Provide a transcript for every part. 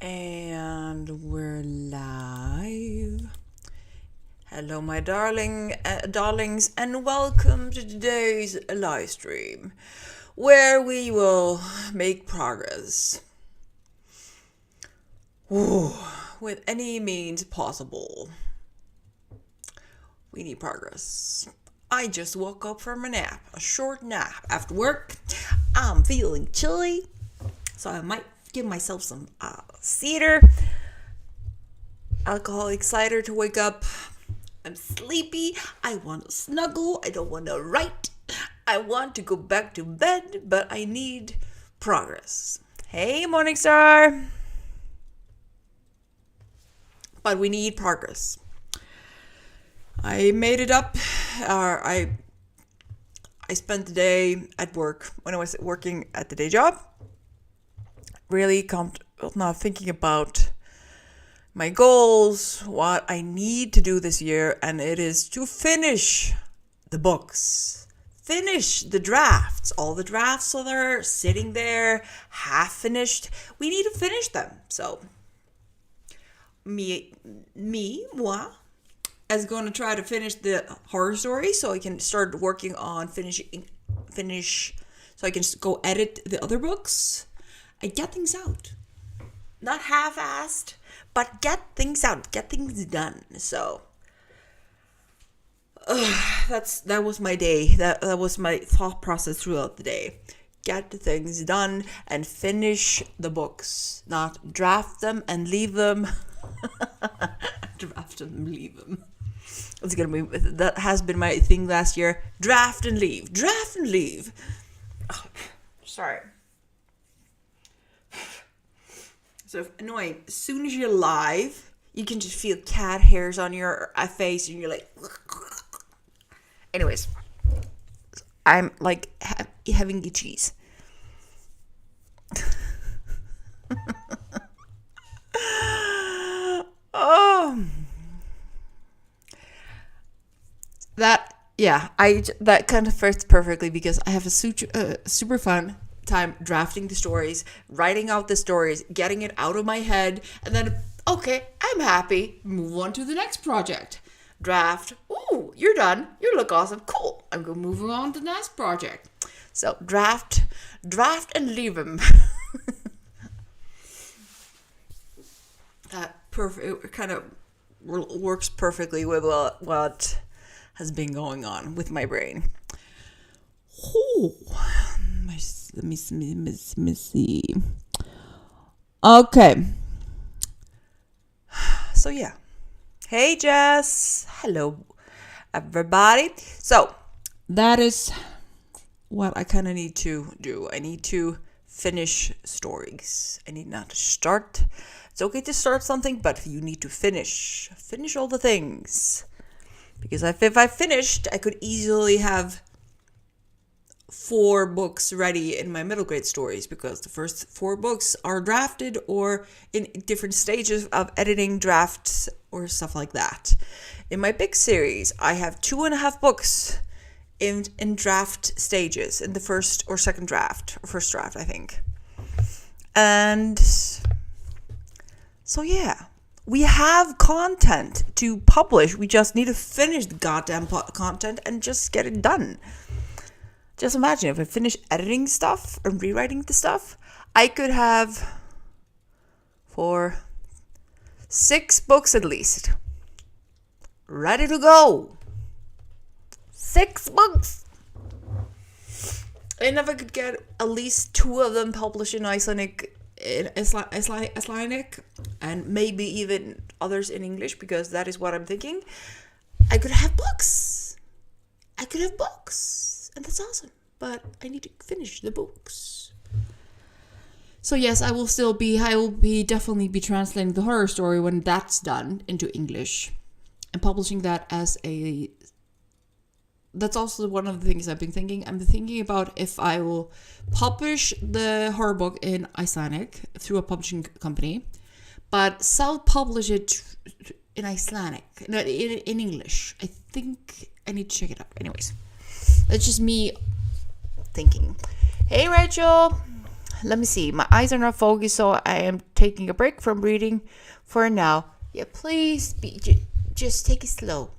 And we're live. Hello, my darlings, and welcome to today's live stream, where we will make progress. Ooh, with any means possible. We need progress. I just woke up from a short nap after work. I'm feeling chilly, so I might give myself some cider, alcoholic cider to wake up. I'm sleepy. I want to snuggle. I don't want to write. I want to go back to bed, but I need progress. Hey, Morningstar. But we need progress. I made it up. I spent the day at work when I was working at the day job. Really not thinking about my goals, what I need to do this year, and it is to finish the books. Finish the drafts. All the drafts are sitting there, half finished. We need to finish them. So, moi, is going to try to finish the horror story so I can start working on finish, so I can go edit the other books. I get things out. Not half-assed, but get things out. Get things done. So, that was my day. That was my thought process throughout the day. Get things done and finish the books. Not draft them and leave them. Draft them and leave them. That has been my thing last year. Draft and leave. Draft and leave. Oh, sorry. So annoying. As soon as you're live, you can just feel cat hairs on your face, and you're like. Anyways, I'm like having itchies. Oh, that kind of fits perfectly because I have a super fun time drafting the stories, writing out the stories, getting it out of my head, and then, okay, I'm happy, move on to the next project. Draft, ooh, you're done, you look awesome, cool, I'm going to move on to the next project. So, draft and leave them. That it kind of works perfectly with what has been going on with my brain. Ooh. Let me see. Okay. So, yeah. Hey, Jess. Hello, everybody. So, that is what I kind of need to do. I need to finish stories. I need not to start. It's okay to start something, but you need to finish. Finish all the things. Because if I finished, I could easily have 4 books ready in my middle grade stories, because the first 4 books are drafted or in different stages of editing, drafts, or stuff like that. In my big series, I have 2.5 books in draft stages, in the first or second draft, or first draft, I think. And so, yeah. We have content to publish. We just need to finish the goddamn content and just get it done. Just imagine if I finish editing stuff and rewriting the stuff, I could have 6 books at least ready to go. 6 books. And if I could get at least 2 of them published in Icelandic, and maybe even others in English, because that is what I'm thinking, I could have books. And that's awesome. But I need to finish the books. So yes, I will definitely be translating the horror story when that's done into English and publishing that as that's also one of the things I've been thinking. I'm thinking about if I will publish the horror book in Icelandic through a publishing company, but self-publish it in Icelandic, no, in English. I think I need to check it out. Anyways, that's just me thinking. Hey, Rachel. let me see. My eyes are not focused, so I am taking a break from reading for now. Yeah, please just take it slow.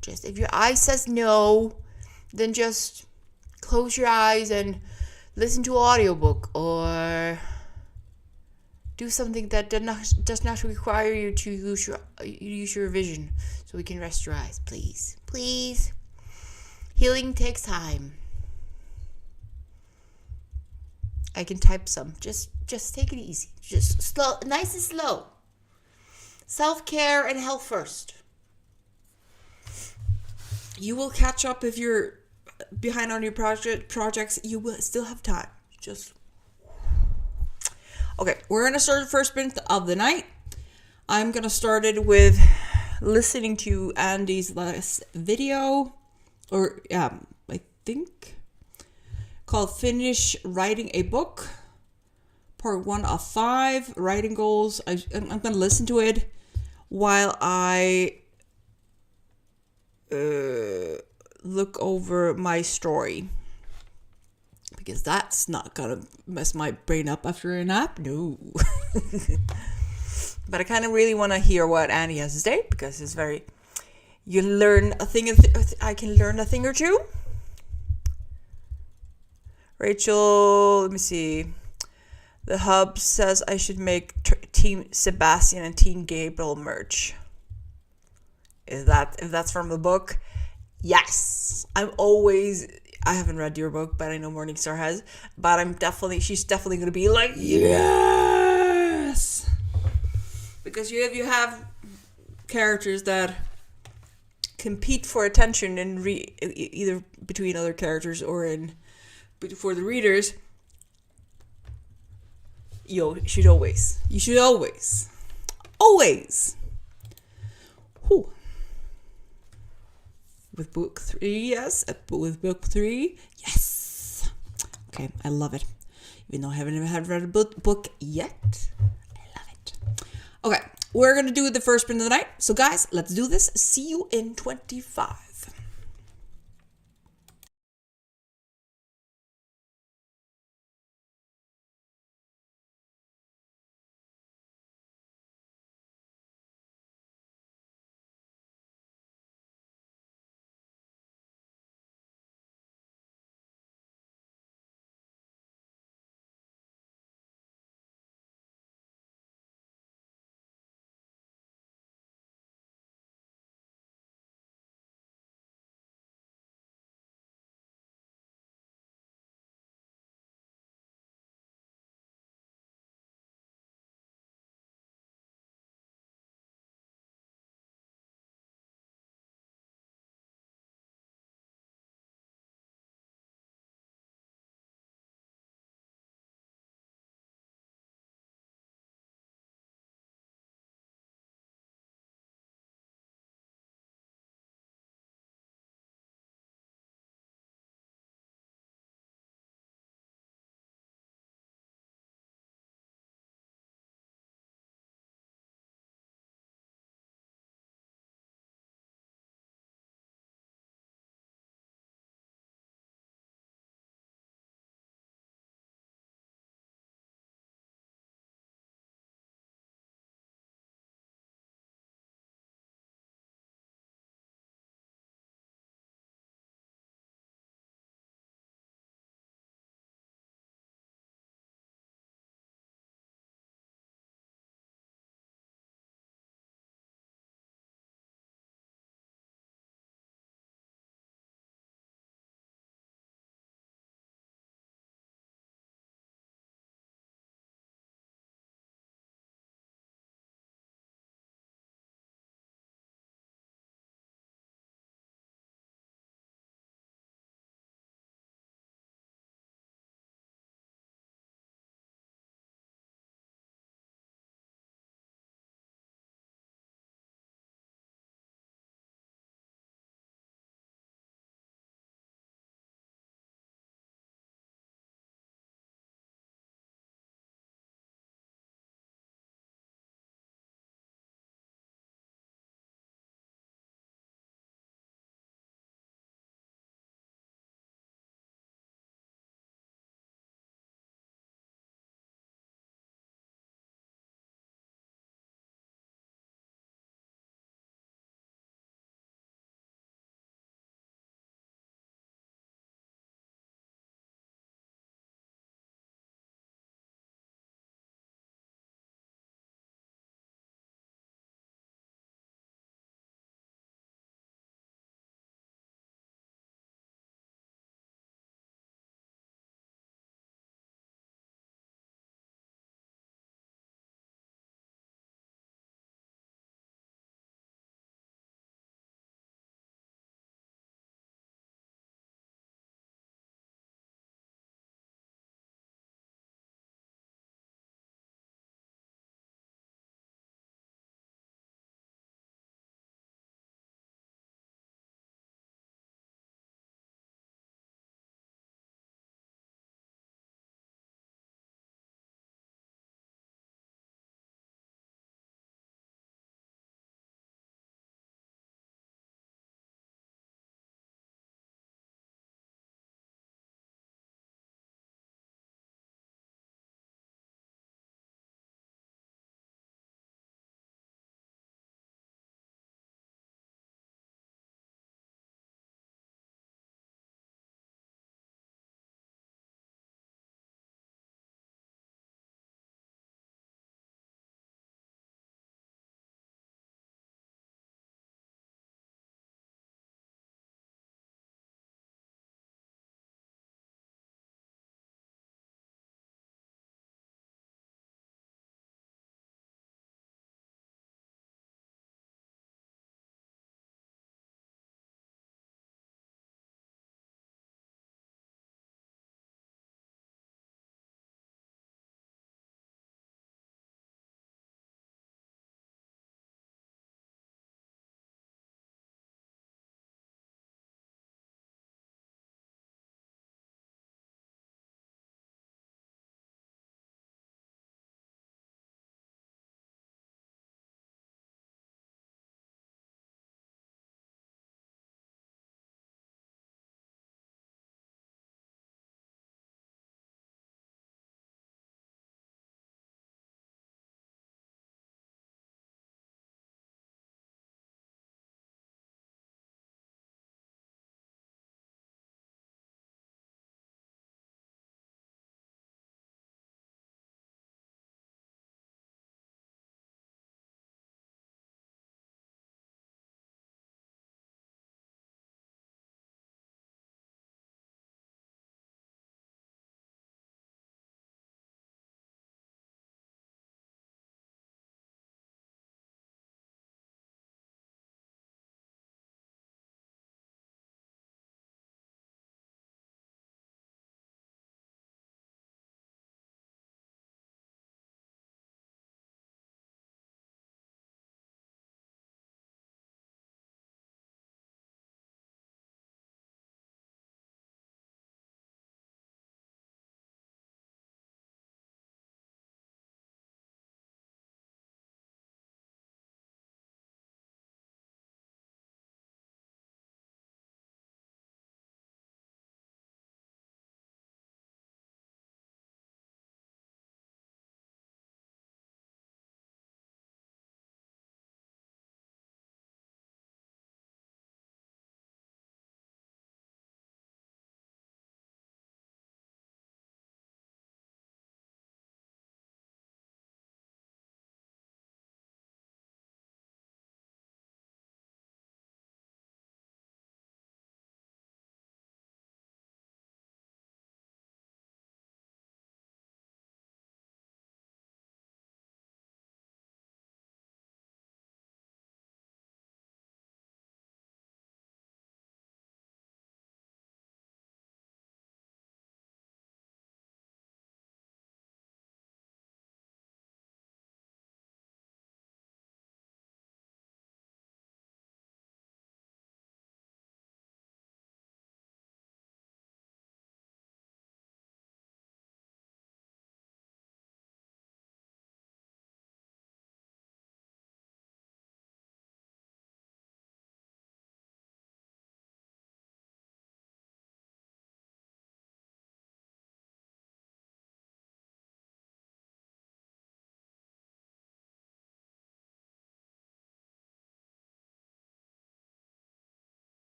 Just if your eye says no, then just close your eyes and listen to an audiobook or do something that does not require you to use your vision, so we can rest your eyes, please. Please. Healing takes time. I can type some. Just take it easy. Just slow, nice and slow. Self-care and health first. You will catch up if you're behind on your projects. You will still have time. Just okay. We're gonna start the first sprint of the night. I'm gonna start it with listening to Andy's last video, or I think called "Finish Writing a Book." Part 1 of 5 writing goals. I'm gonna listen to it while I look over my story, because that's not gonna mess my brain up after a nap. No. But I kind of really want to hear what Andy has to say, because it's very, you learn a thing. I can learn a thing or two. Rachel, let me see. The Hub says I should make Team Sebastian and Team Gabriel merch. If that's from the book? Yes. I haven't read your book, but I know Morningstar has. But she's definitely going to be like, yes. Because you have characters that compete for attention and either between other characters or for the readers. You should always. Whew. With book 3, yes. With book 3, yes. Okay, I love it. Even though I haven't read a book yet, I love it. Okay, we're going to do the first sprint of the night. So guys, let's do this. See you in 25.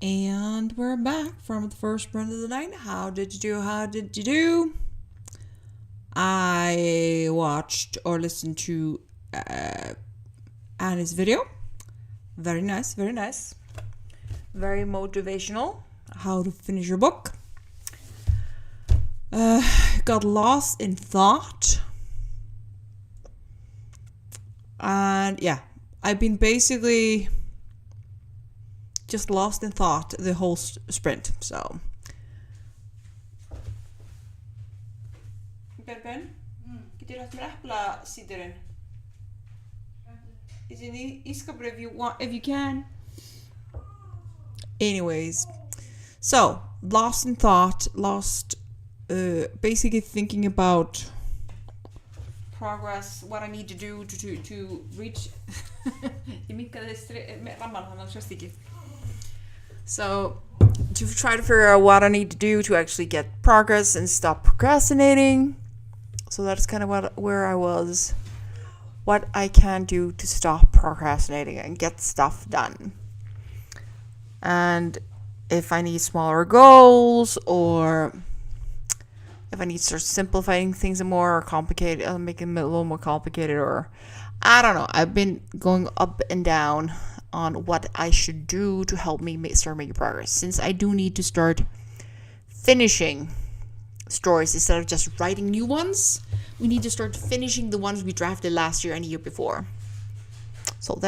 And we're back from the first sprint of the night. How did you do? How did you do? I watched or listened to Annie's video. Very nice, very nice. Very motivational. How to finish your book. Got lost in thought. And yeah, I've been basically just lost in thought the whole sprint. So. Ben, getur þú hægt mér eplasíðurinn? Is in the ísskápur if you can. Anyways, so lost in thought, basically thinking about progress, what I need to do to reach. Ég minkaði ramman þannig að sjást ekki. So to try to figure out what I need to do to actually get progress and stop procrastinating. So that's kind of where I was. What I can do to stop procrastinating and get stuff done. And if I need smaller goals, or if I need to start simplifying things more or complicated, making them a little more complicated, or I don't know. I've been going up and down on what I should do to help me start making progress. Since I do need to start finishing stories instead of just writing new ones, we need to start finishing the ones we drafted last year and the year before. So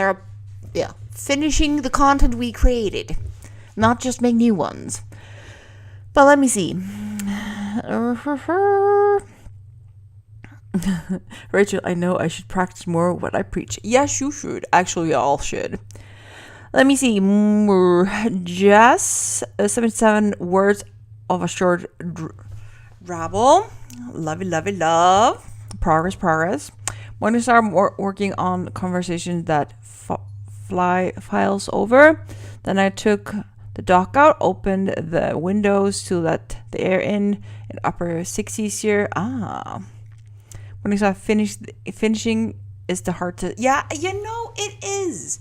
finishing the content we created, not just make new ones. But let me see. Rachel, I know I should practice more what I preach. Yes, you should. Actually, we all should. Let me see. Jess, 77 words of a short rabble. Love. Progress. When I start working on conversations that files over, then I took the dock out, opened the windows to let the air in upper 60s here. When I start finishing is the hard to... Yeah, it is.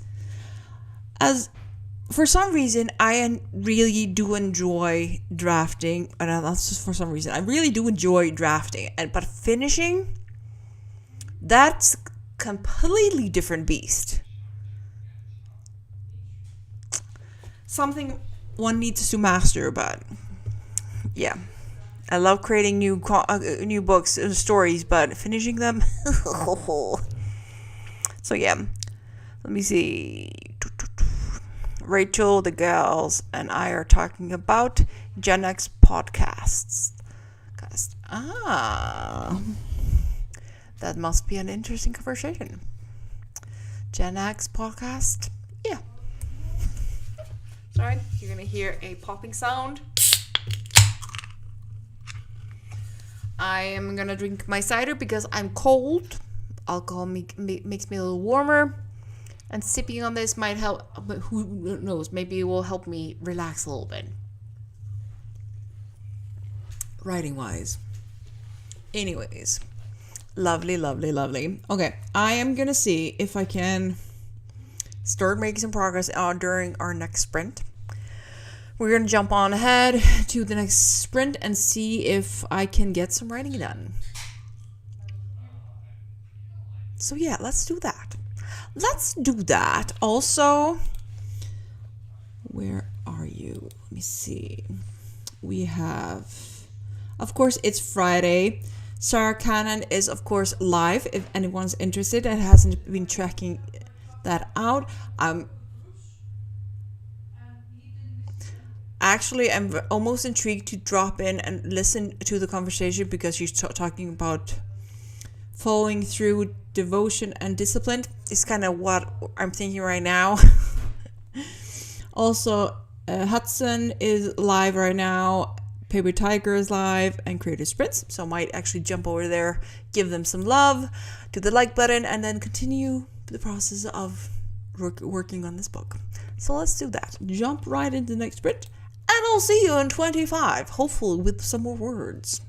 As for some reason, I really do enjoy drafting. And that's just for some reason. I really do enjoy drafting. But finishing, that's completely different beast. Something one needs to master, but yeah. I love creating new books and stories, but finishing them... So yeah. Let me see. Rachel, the gals, and I are talking about Gen X podcasts. That must be an interesting conversation. Gen X podcast? Yeah. Sorry, you're gonna hear a popping sound. I am gonna drink my cider because I'm cold. Alcohol makes me a little warmer. And sipping on this might help, but who knows, maybe it will help me relax a little bit. Writing wise. Anyways. Lovely. Okay, I am gonna see if I can start making some progress during our next sprint. We're gonna jump on ahead to the next sprint and see if I can get some writing done. So yeah, let's do that. Also, where are you? Let me see. We have, of course, it's Friday. Sarah Cannon is, of course, live. If anyone's interested and hasn't been checking that out. Actually, I'm almost intrigued to drop in and listen to the conversation because she's talking about following through devotion and discipline. Is kind of what I'm thinking right now. Also, Hudson is live right now. Paper Tiger is live, and Creative Sprints. So I might actually jump over there, give them some love, do the like button, and then continue the process of working on this book. So let's do that. Jump right into the next sprint, and I'll see you in 25, hopefully with some more words.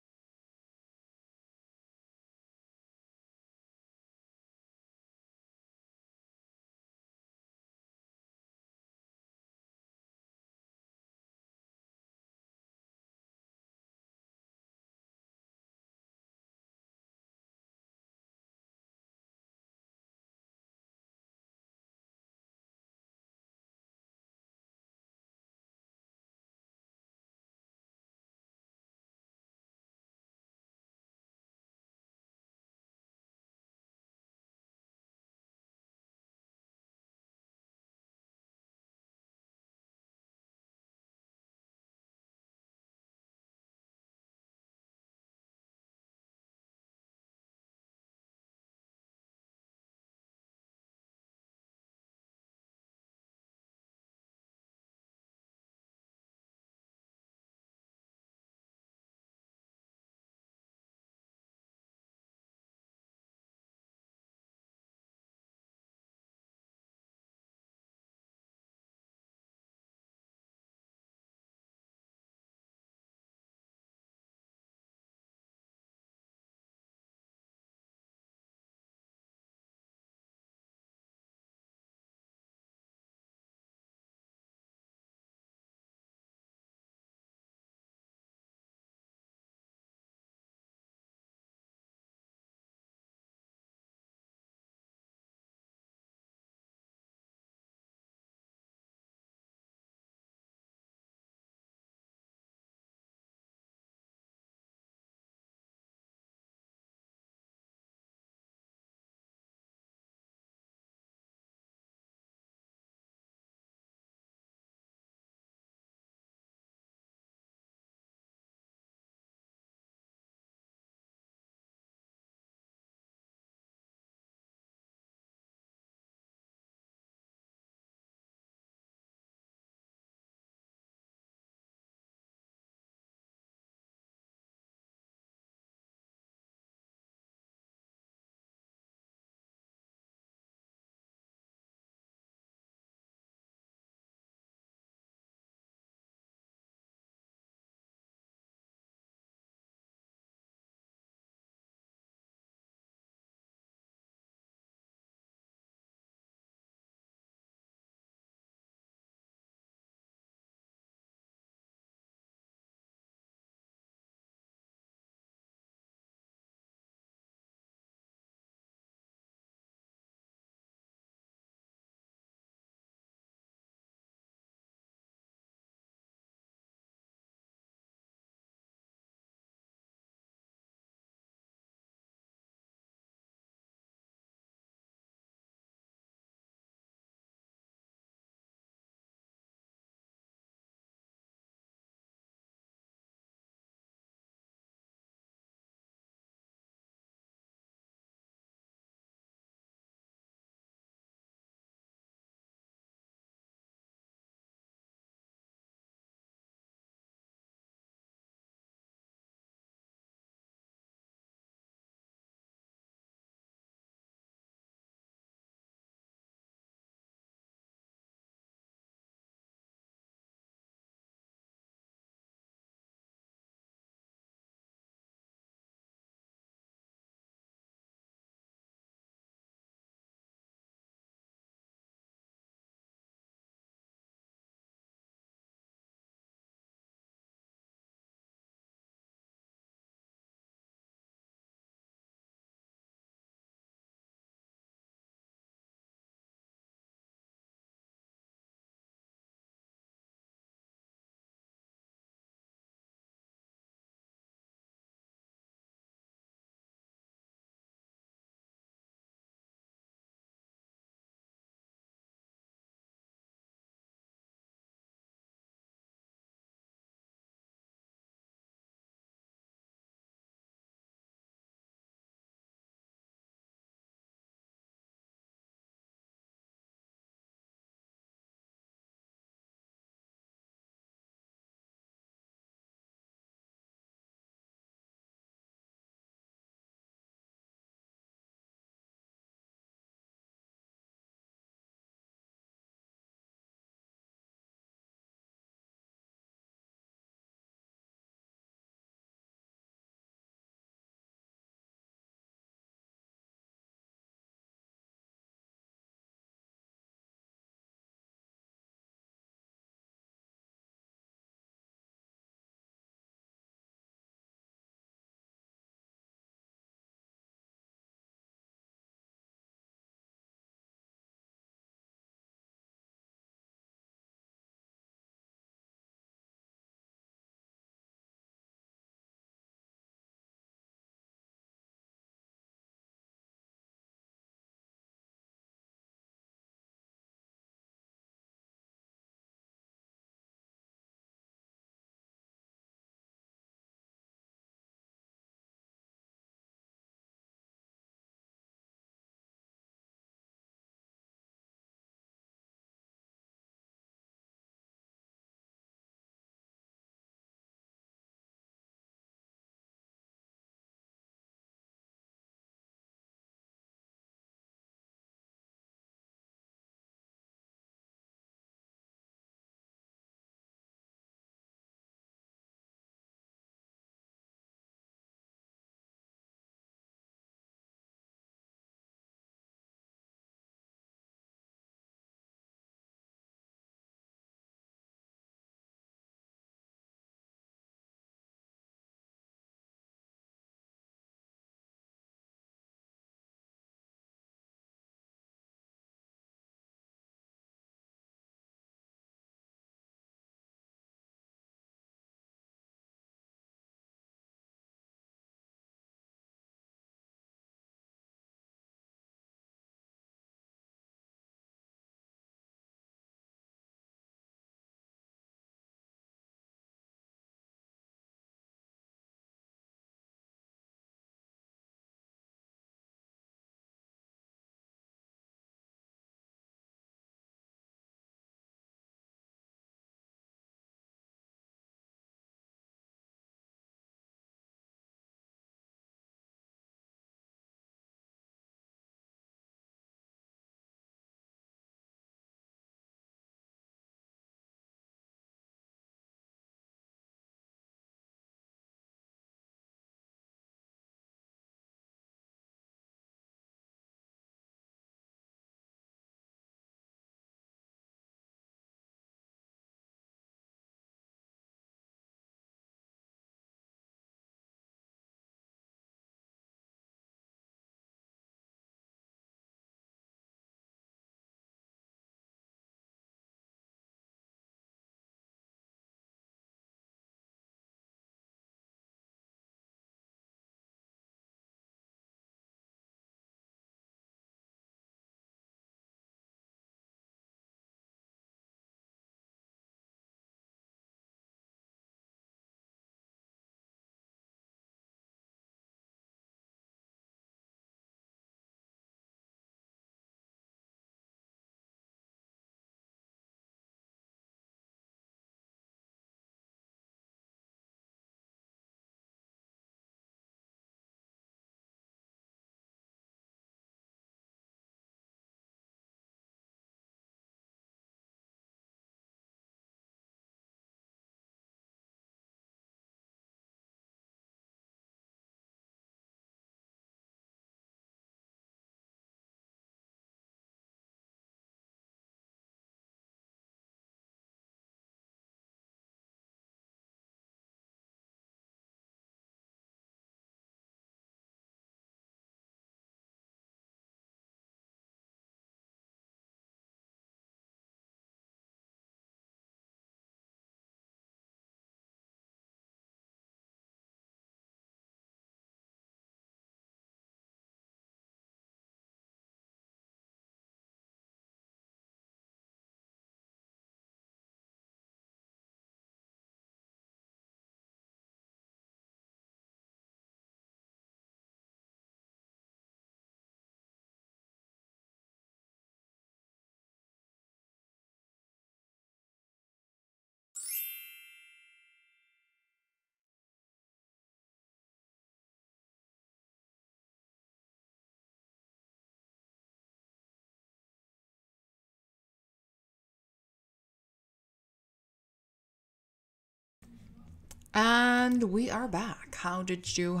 And we are back. How did you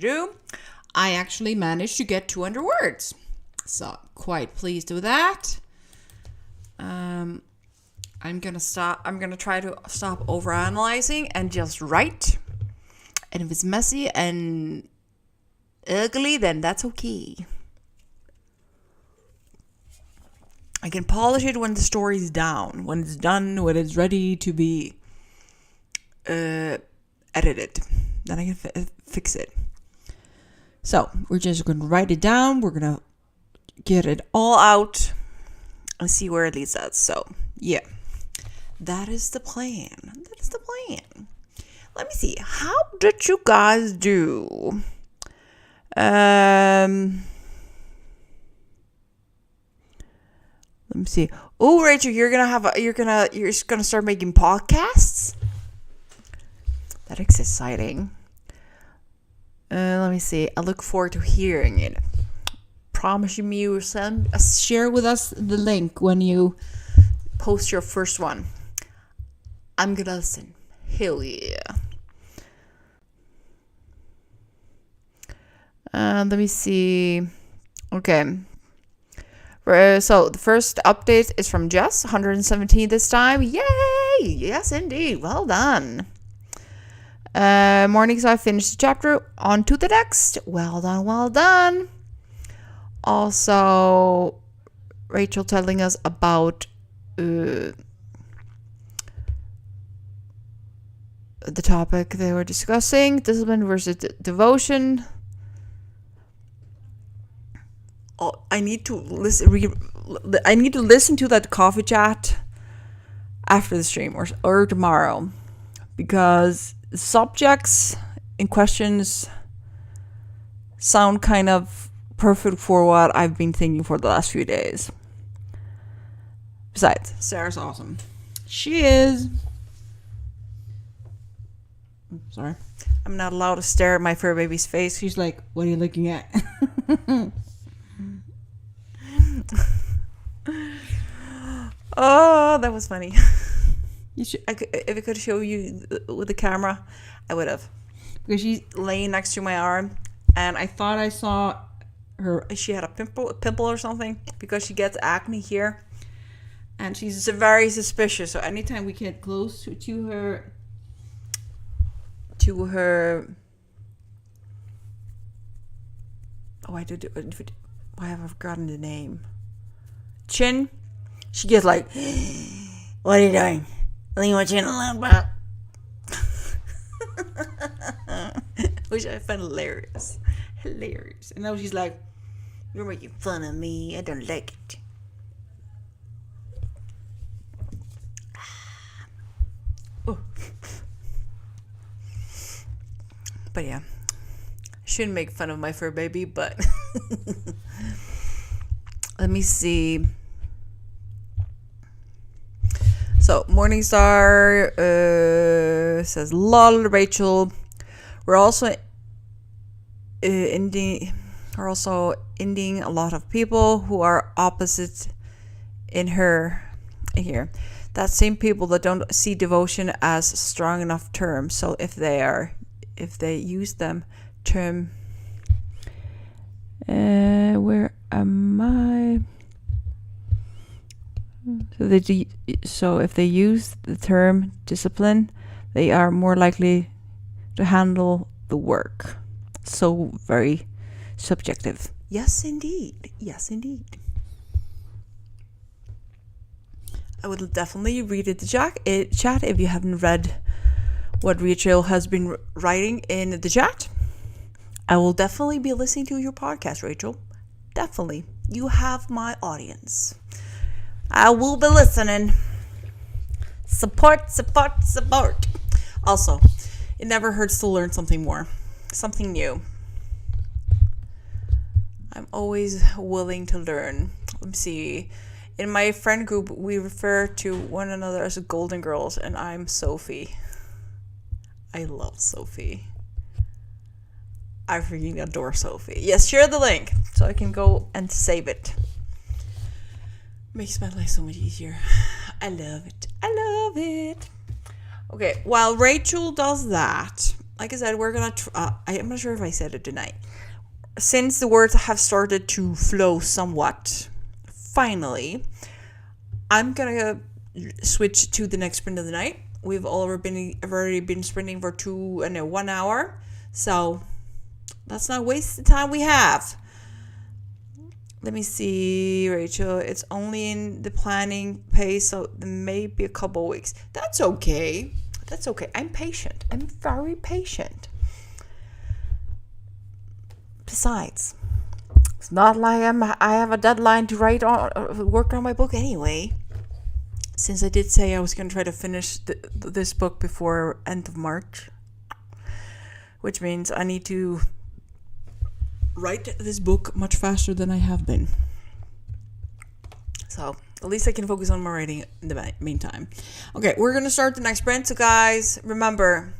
do? I actually managed to get 200 words. So, quite pleased with that. I'm gonna try to stop overanalyzing and just write. And if it's messy and ugly, then that's okay. I can polish it when the story's down, when it's done, when it's ready to be edited. Then I can fix it. So we're just going to write it down. We're going to get it all out and see where it leads us. So yeah, that is the plan. Let me see. How did you guys do? Let me see. Oh, Rachel, you're just gonna start making podcasts? That is exciting. Let me see. I look forward to hearing it. Promise me you will share with us the link when you post your first one. I'm gonna listen. Hell yeah. Let me see. Okay. So the first update is from Jess, 117 this time. Yay! Yes, indeed. Well done. Morning, so I finished the chapter. On to the next. Well done. Also, Rachel telling us about the topic they were discussing: discipline versus devotion. Oh, I need to listen to that coffee chat after the stream or tomorrow, because subjects and questions sound kind of perfect for what I've been thinking for the last few days. Besides, Sarah's awesome. She is. Sorry. I'm not allowed to stare at my fur baby's face. She's like, what are you looking at? Oh, that was funny. If I could show you with the camera, I would have. Because she's laying next to my arm, and I thought I saw her. She had a pimple or something, because she gets acne here, and she's very suspicious. So anytime we get close to her, why have I forgotten the name? Chin. She gets like, what are you doing? Leave my chin alone, bro. Which I find hilarious. And now she's like, you're making fun of me. I don't like it. Oh. But yeah, I shouldn't make fun of my fur baby, but let me see. So Morningstar says, "Lol, Rachel. We're also ending a lot of people who are opposite in here. That same people that don't see devotion as a strong enough term. So if they use them term, where am I? So if they use the term discipline, they are more likely to handle the work. So very subjective." Yes, indeed. I would definitely read the chat if you haven't read what Rachel has been writing in the chat. I will definitely be listening to your podcast, Rachel. Definitely. You have my audience. I will be listening. Support. Also, it never hurts to learn something more. Something new. I'm always willing to learn. Let me see. In my friend group, we refer to one another as Golden Girls, and I'm Sophie. I love Sophie. I freaking adore Sophie. Yes, share the link so I can go and save it. Makes my life so much easier. I love it. Okay, while Rachel does that, like I said, we're gonna. I'm not sure if I said it tonight. Since the words have started to flow somewhat, finally, I'm gonna switch to the next sprint of the night. We've already been sprinting for 1 hour, so let's not waste the time we have. Let me see, Rachel. It's only in the planning phase, so maybe a couple weeks. That's okay. That's okay. I'm patient. I'm very patient. Besides, it's not like I have a deadline to work on my book anyway. Since I did say I was going to try to finish this book before end of March, which means I need to write this book much faster than I have been. So at least I can focus on my writing in the meantime. Okay, we're going to start the next sprint. So guys, remember,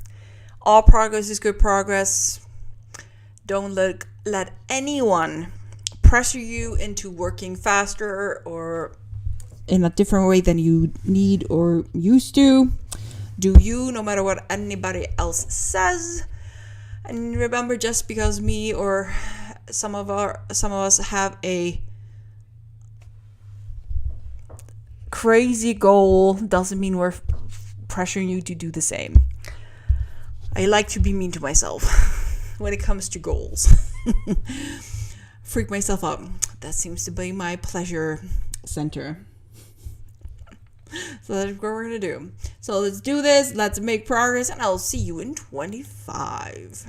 all progress is good progress. Don't let anyone pressure you into working faster or in a different way than you need or used to. Do you, no matter what anybody else says. And remember, just because me or some of us have a crazy goal doesn't mean we're pressuring you to do the same. I like to be mean to myself when it comes to goals. Freak myself out. That seems to be my pleasure center. So that's what we're going to do. So let's do this. Let's make progress, and I'll see you in 25.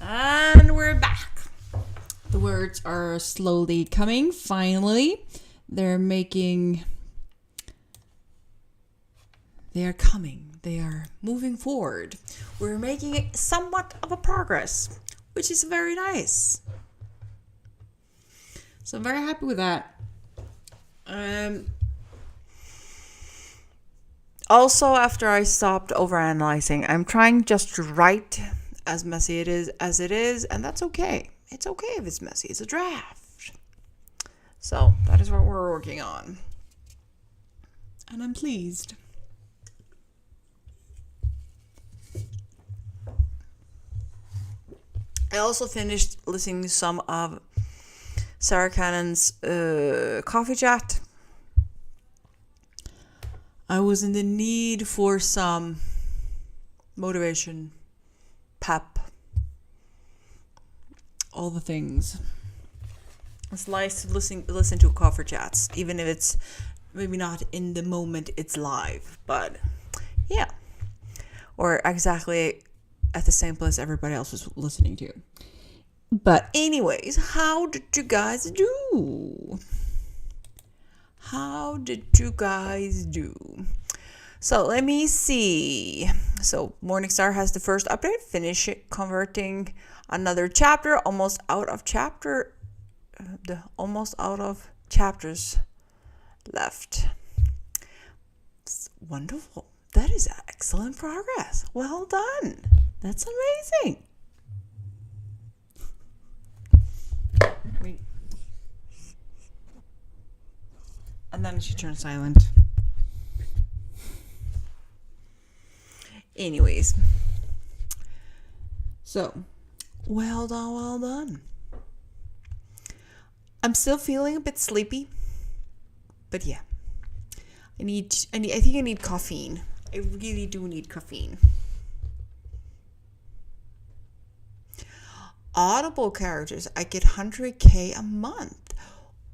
And we're back. The words are slowly coming, finally. They are coming. They are moving forward. We're making somewhat of a progress, which is very nice. So I'm very happy with that. Also, after I stopped overanalyzing, I'm trying just to write as messy as it is, and that's okay. It's okay if it's messy. It's a draft. So that is what we're working on. And I'm pleased. I also finished listening to some of Sarah Cannon's coffee chat. I was in the need for some motivation, pep, all the things. It's nice to listen to coffee chats, even if it's maybe not in the moment it's live, but yeah. Or exactly at the same place everybody else was listening to. But anyways, how did you guys do? How did you guys do? So let me see. So Morningstar has the first update. Finish it, converting another chapter. Almost out of chapters left. It's wonderful. That is excellent progress. Well done. That's amazing. And then she turned silent. Anyways. So, well done. I'm still feeling a bit sleepy. But yeah. I think I need caffeine. I really do need caffeine. Audible characters. I get 100k a month.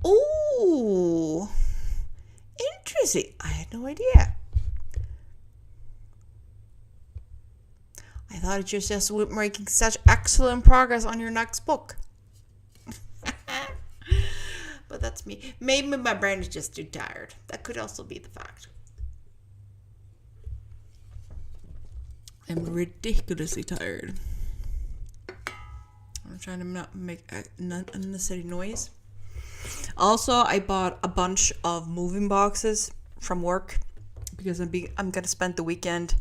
Ooh. Interesting. I had no idea. I thought it was just making such excellent progress on your next book. But that's me. Maybe my brain is just too tired. That could also be the fact. I'm ridiculously tired. I'm trying to not make unnecessary noise. Also, I bought a bunch of moving boxes from work because I'm gonna spend the weekend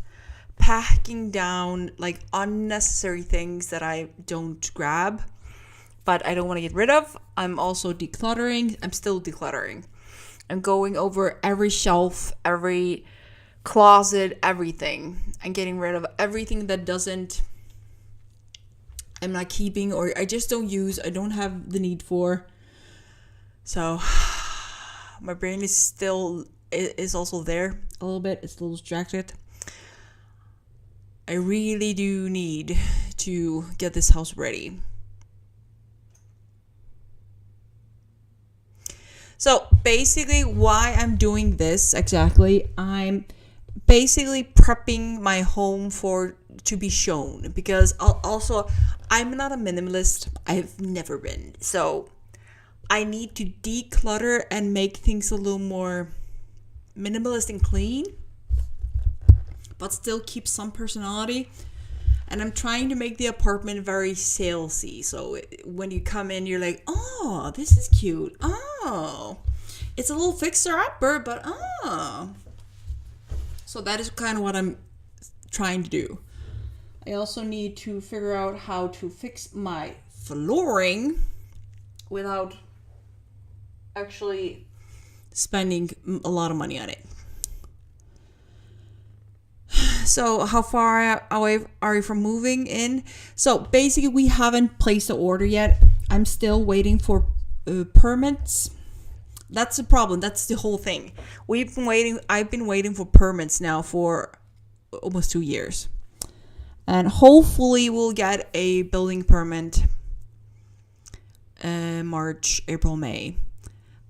packing down like unnecessary things that I don't grab, but I don't want to get rid of. I'm also decluttering. I'm still decluttering. I'm going over every shelf, every closet, everything, and getting rid of everything that I'm not keeping or I just don't use. I don't have the need for. So my brain is also there a little bit. It's a little distracted. I really do need to get this house ready. So basically why I'm doing this exactly, I'm basically prepping my home to be shown because also I'm not a minimalist. I've never been. So I need to declutter and make things a little more minimalist and clean, but still keep some personality. And I'm trying to make the apartment very salesy. So when you come in, you're like, oh, this is cute. Oh, it's a little fixer-upper, but oh. So that is kind of what I'm trying to do. I also need to figure out how to fix my flooring without actually spending a lot of money on it. So how far away are you from moving in? So basically we haven't placed the order yet. I'm still waiting for permits. That's the problem. That's the whole thing. I've been waiting for permits now for almost 2 years. And hopefully we'll get a building permit March, April, May.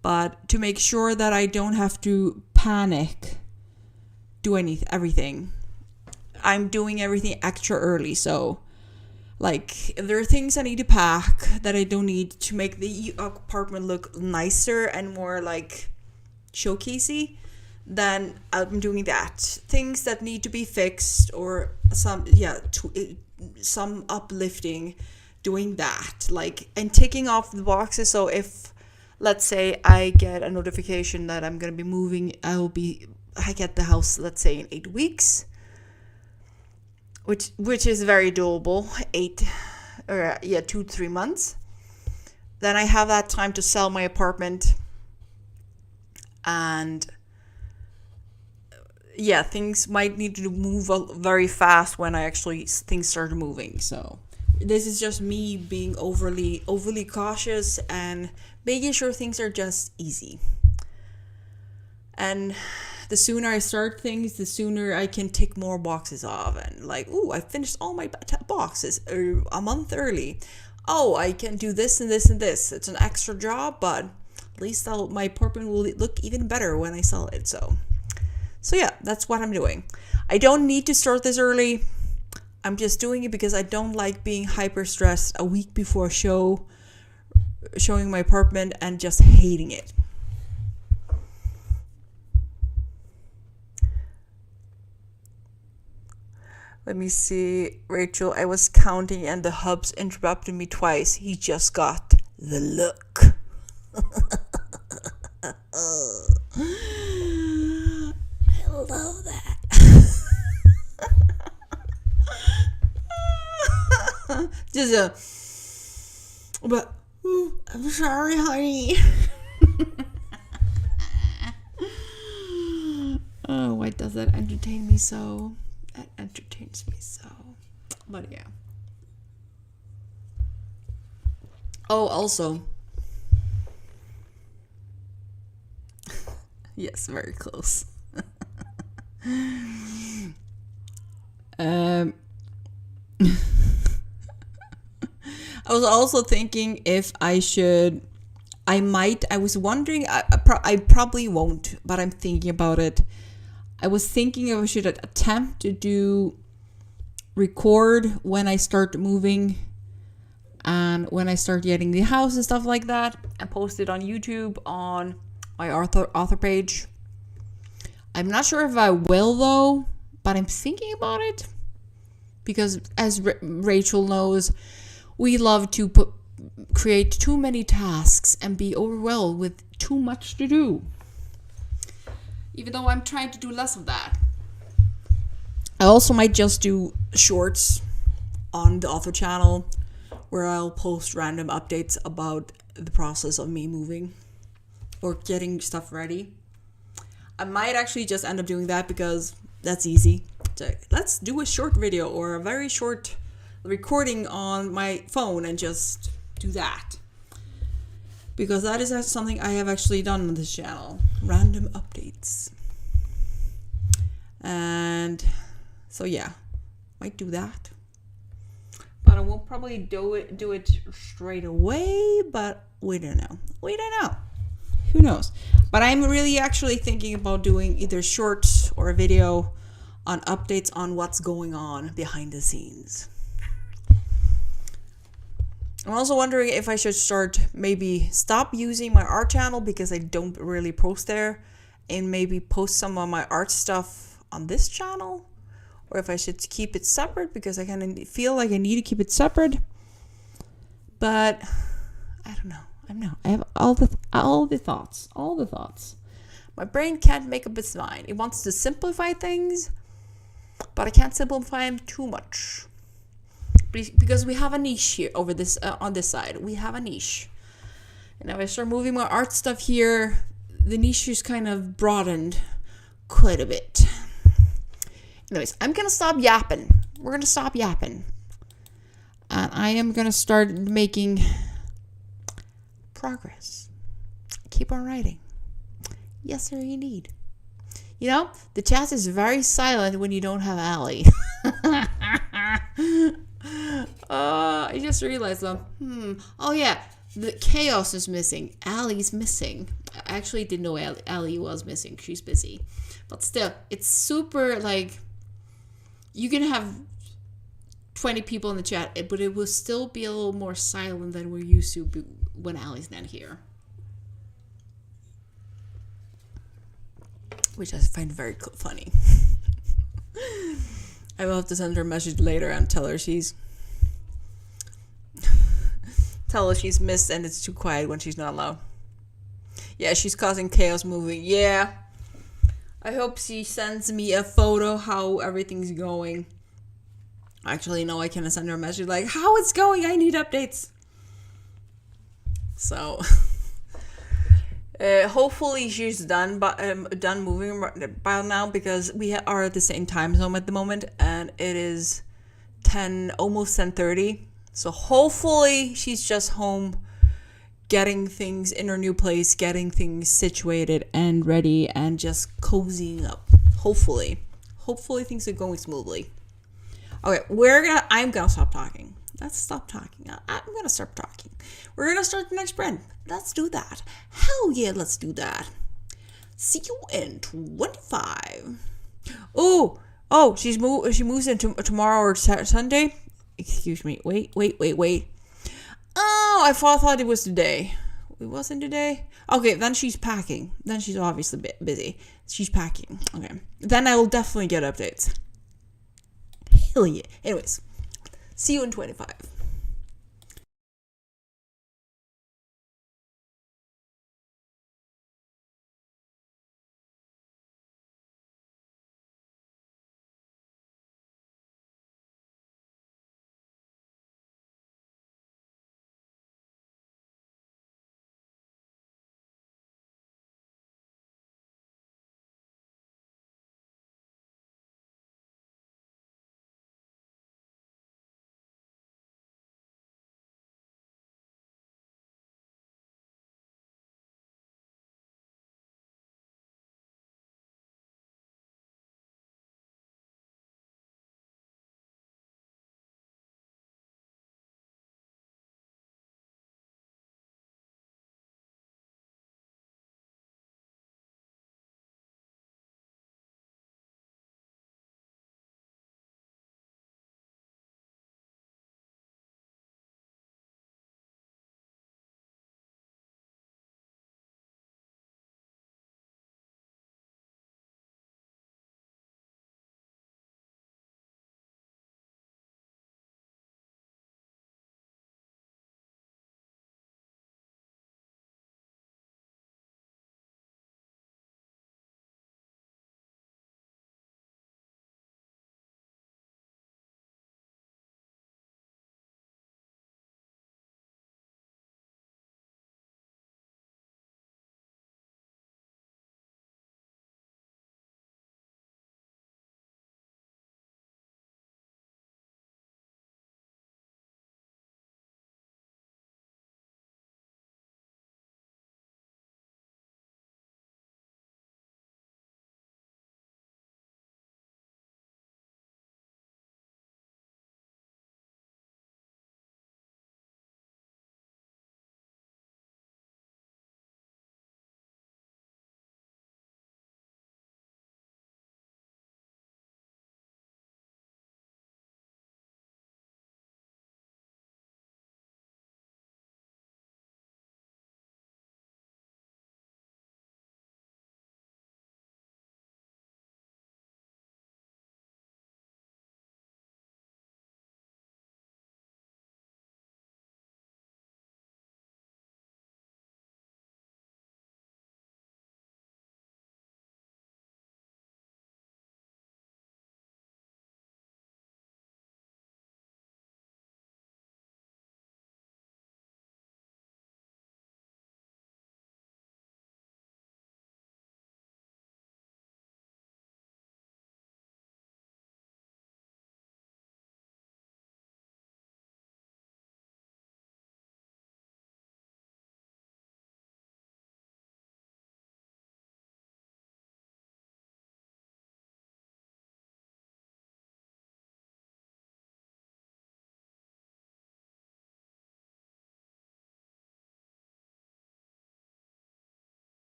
But to make sure that I don't have to panic, everything. I'm doing everything extra early, so Like, if there are things I need to pack that I don't need to make the apartment look nicer and more like showcasey, then I'm doing that. Things that need to be fixed or some uplifting, doing that. Like, and ticking off the boxes. So if, let's say, I get a notification that I'm gonna be moving, I get the house, let's say, in 8 weeks, which is very doable. 2 to 3 months. Then I have that time to sell my apartment, and things might need to move very fast when things start moving. So this is just me being overly cautious and making sure things are just easy. And the sooner I start things, the sooner I can tick more boxes off. And like, I finished all my boxes a month early. Oh, I can do this and this and this. It's an extra job, but at least my apartment will look even better when I sell it. So yeah, that's what I'm doing. I don't need to start this early. I'm just doing it because I don't like being hyper stressed a week before showing my apartment and just hating it. Let me see, Rachel, I was counting and the hubs interrupted me twice. He just got the look. I love that. But I'm sorry, honey. Oh, why does that entertain me so? That entertains me so. But yeah. Oh, also. Yes, very close. I was also thinking if I should. I was wondering. I probably won't, but I'm thinking about it. I was thinking if I should attempt to record when I start moving and when I start getting the house and stuff like that, and post it on YouTube on my author page. I'm not sure if I will though, but I'm thinking about it because, as Rachel knows, we love to create too many tasks and be overwhelmed with too much to do. Even though I'm trying to do less of that. I also might just do shorts on the author channel where I'll post random updates about the process of me moving or getting stuff ready. I might actually just end up doing that because that's easy. So let's do a short video or a very short recording on my phone and just do that. Because that is something I have actually done on this channel. Random updates. And so yeah, might do that. But I won't probably do it straight away, but we don't know. Who knows? But I'm really actually thinking about doing either shorts or a video on updates on what's going on behind the scenes. I'm also wondering if I should stop using my art channel because I don't really post there, and maybe post some of my art stuff on this channel, or if I should keep it separate because I kind of feel like I need to keep it separate. But I don't know. I have all the thoughts. My brain can't make up its mind. It wants to simplify things, but I can't simplify them too much. Because we have a niche here on this side. We have a niche. And if I start moving my art stuff here, the niche is kind of broadened quite a bit. Anyways, I'm going to stop yapping. We're going to stop yapping. And I am going to start making progress. Keep on writing. Yes, sir, indeed. You know, the chat is very silent when you don't have Allie. I just realized oh yeah, the chaos is missing. Allie's missing. I actually didn't know Allie was missing. She's busy. But still, it's super like you can have 20 people in the chat, but it will still be a little more silent than we're used to when Allie's not here. Which I find very funny. I will have to send her a message later and tell her she's missed and it's too quiet when she's not loud. Yeah, she's causing chaos moving. Yeah. I hope she sends me a photo how everything's going. Actually, no, I can send her a message like, how it's going, I need updates. So, hopefully she's done moving by now, because we are at the same time zone at the moment, and it is almost 10:30. So hopefully she's just home, getting things in her new place, getting things situated and ready, and just cozying up. Hopefully things are going smoothly. Okay, I'm gonna stop talking. Let's stop talking. I'm gonna stop talking. We're gonna start the next brand. Let's do that. Hell yeah, let's do that. See you in 25. Oh, she moves into tomorrow or Sunday. Excuse me. Wait. Oh, I thought it was today. It wasn't today? Okay, then she's packing. Then she's obviously busy. She's packing. Okay. Then I will definitely get updates. Hell yeah. Anyways, see you in 25.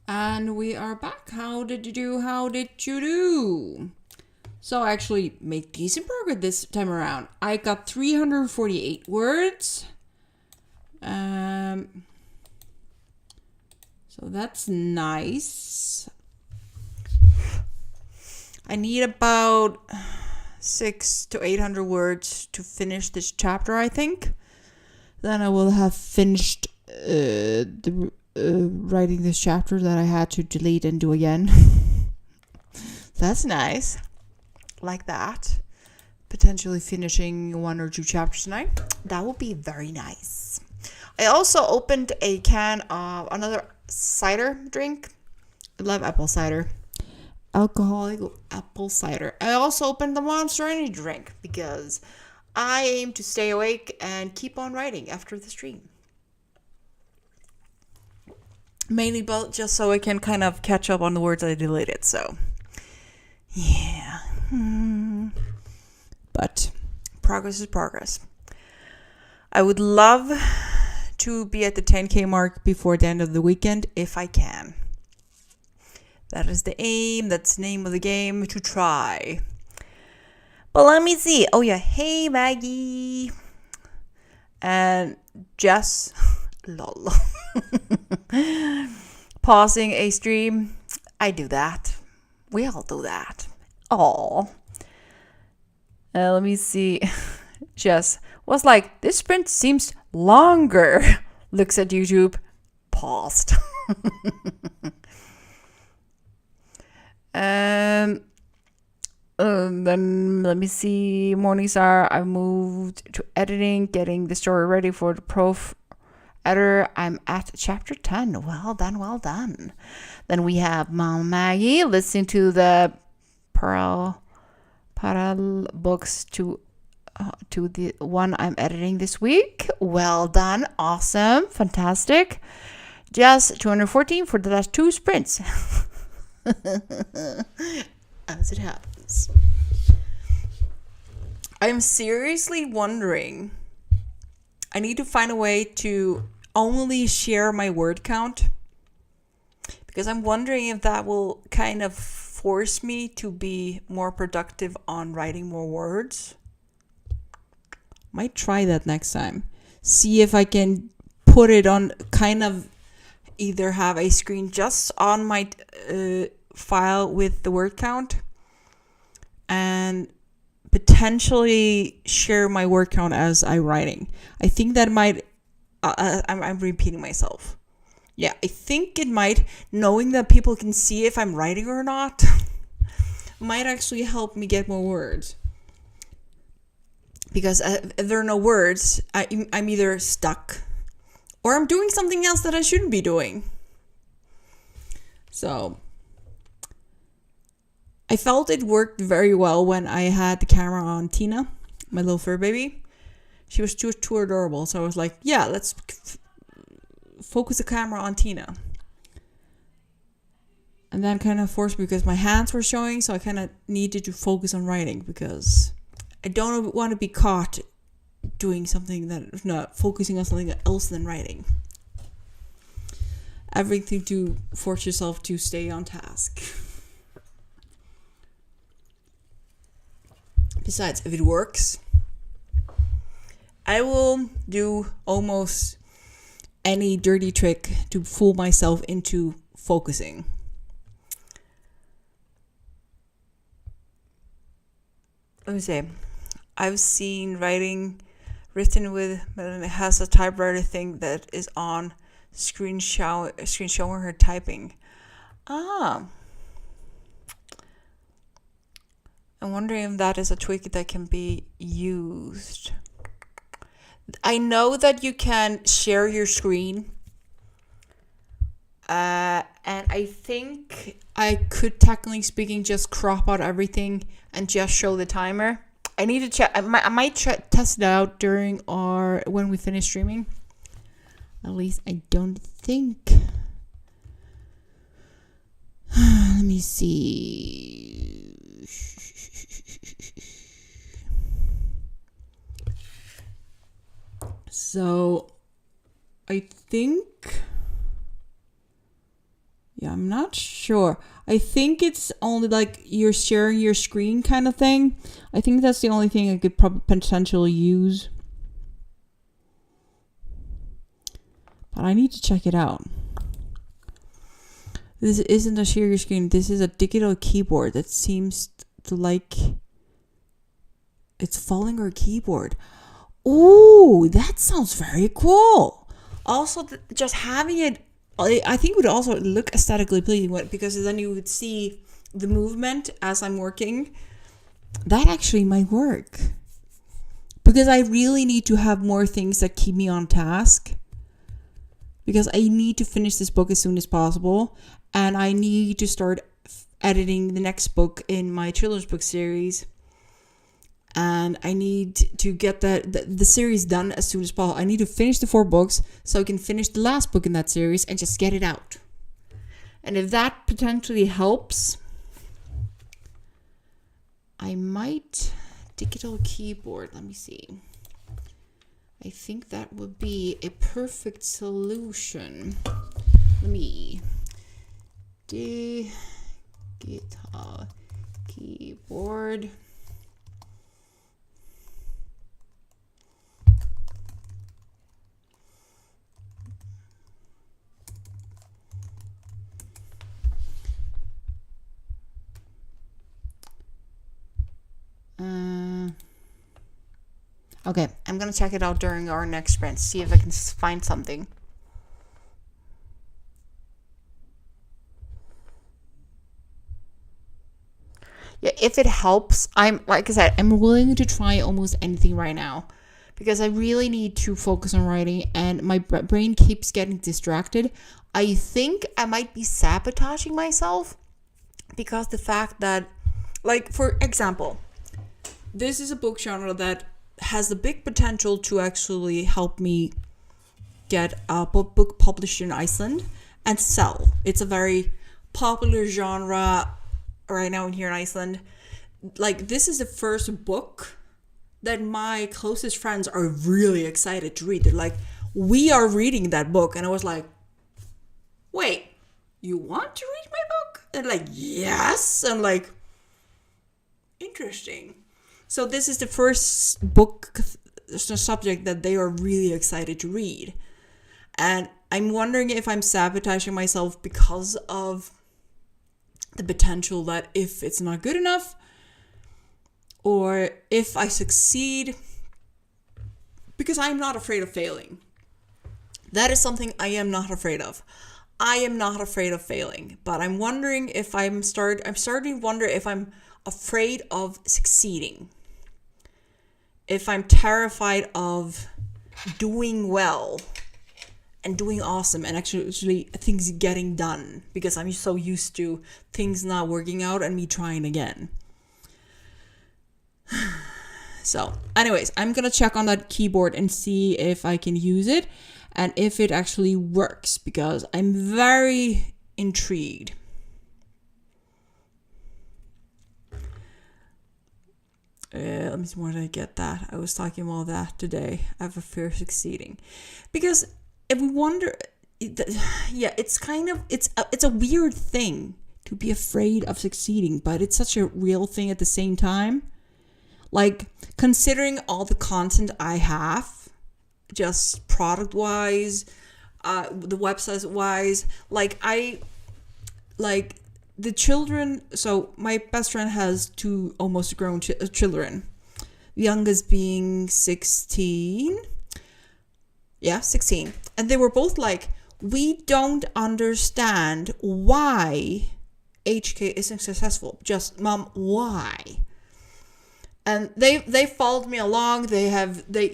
And we are back. How did you do? How did you do? So I actually made decent progress this time around. I got 348 words. So that's nice. I need about 600 to 800 words to finish this chapter, I think. Then I will have finished writing this chapter that I had to delete and do again. That's nice. Like that. Potentially finishing 1 or 2 chapters tonight. That would be very nice. I also opened a can of another cider drink. I love apple cider. Alcoholic apple cider. I also opened the Monster Energy drink because I aim to stay awake and keep on writing after the stream. Mainly just so I can kind of catch up on the words I deleted. So, yeah. But progress is progress. I would love to be at the 10K mark before the end of the weekend if I can. That is the aim. That's the name of the game, to try. But let me see. Oh yeah, hey Maggie. And Jess. Lol. Pausing a stream. I do that. We all do that. Aww. Let me see. Jess was like, this sprint seems longer. Looks at YouTube. Paused. Then let me see. Mornings are. I moved to editing, getting the story ready for the prof editor. I'm at chapter 10. Well done, well done. Then we have Mom Maggie listening to the Parallel books to the one I'm editing this week. Well done, awesome, fantastic. Just 214 for the last 2 sprints. As it happens. I'm seriously wondering. I need to find a way to only share my word count. Because I'm wondering if that will kind of force me to be more productive on writing more words. Might try that next time. See if I can put it on, kind of either have a screen just on my file with the word count and potentially share my word count as I'm writing. I think that might, I'm repeating myself. Yeah, I think it might, knowing that people can see if I'm writing or not, might actually help me get more words. Because if there are no words, I'm either stuck or I'm doing something else that I shouldn't be doing. So I felt it worked very well when I had the camera on Tina, my little fur baby. She was too adorable. So I was like, yeah, let's focus the camera on Tina. And that kind of forced me because my hands were showing. So I kind of needed to focus on writing because I don't want to be caught doing something that, not focusing on something else than writing. Everything to force yourself to stay on task. Besides, if it works, I will do almost any dirty trick to fool myself into focusing. Let me say, I've seen writing written with, it has a typewriter thing that is on screen showing her typing. I'm wondering if that is a trick that can be used. I know that you can share your screen. And I think I could, technically speaking, just crop out everything and just show the timer. I need to check. I might test it out when we finish streaming. At least I don't think. Let me see. So I think, yeah, I'm sure. I think it's only like you're sharing your screen kind of thing. I think that's the only thing I could potentially use. But I need to check it out. This isn't a share your screen. This is a digital keyboard that seems to like it's following our keyboard. Ooh, that sounds very cool. Also, just having it, I think would also look aesthetically pleasing because then you would see the movement as I'm working. That actually might work. Because I really need to have more things that keep me on task. Because I need to finish this book as soon as possible. And I need to start editing the next book in my children's book series. And I need to get the series done as soon as possible. I need to finish the 4 books so I can finish the last book in that series and just get it out. And if that potentially helps, I might... Digital keyboard, let me see. I think that would be a perfect solution. Let me... Digital keyboard... Okay, I'm gonna check it out during our next sprint, see if I can find something. Yeah, if it helps, like I said, I'm willing to try almost anything right now because I really need to focus on writing and my brain keeps getting distracted. I think I might be sabotaging myself because the fact that, like, for example, this is a book genre that has the big potential to actually help me get a book published in Iceland and sell. It's a very popular genre right now here in Iceland. Like, this is the first book that my closest friends are really excited to read. They're like, we are reading that book. And I was like, wait, you want to read my book? And like, yes. I'm like, interesting. So this is the first book subject that they are really excited to read. And I'm wondering if I'm sabotaging myself because of the potential that if it's not good enough or if I succeed, because I'm not afraid of failing. That is something I am not afraid of. I am not afraid of failing, but I'm wondering if I'm starting to wonder if I'm afraid of succeeding. If I'm terrified of doing well and doing awesome and actually things getting done because I'm so used to things not working out and me trying again. So, anyways, I'm going to check on that keyboard and see if I can use it and if it actually works because I'm very intrigued. Let me see, where did I get that? I was talking about that today. I have a fear of succeeding. Because if we wonder, yeah, it's kind of, it's a weird thing to be afraid of succeeding, but it's such a real thing at the same time. Like, considering all the content I have, just product-wise, the website-wise, the children, so my best friend has 2 almost grown children. The youngest being 16. Yeah, 16. And they were both like, we don't understand why HK isn't successful. Just, Mom, why? And they followed me along. They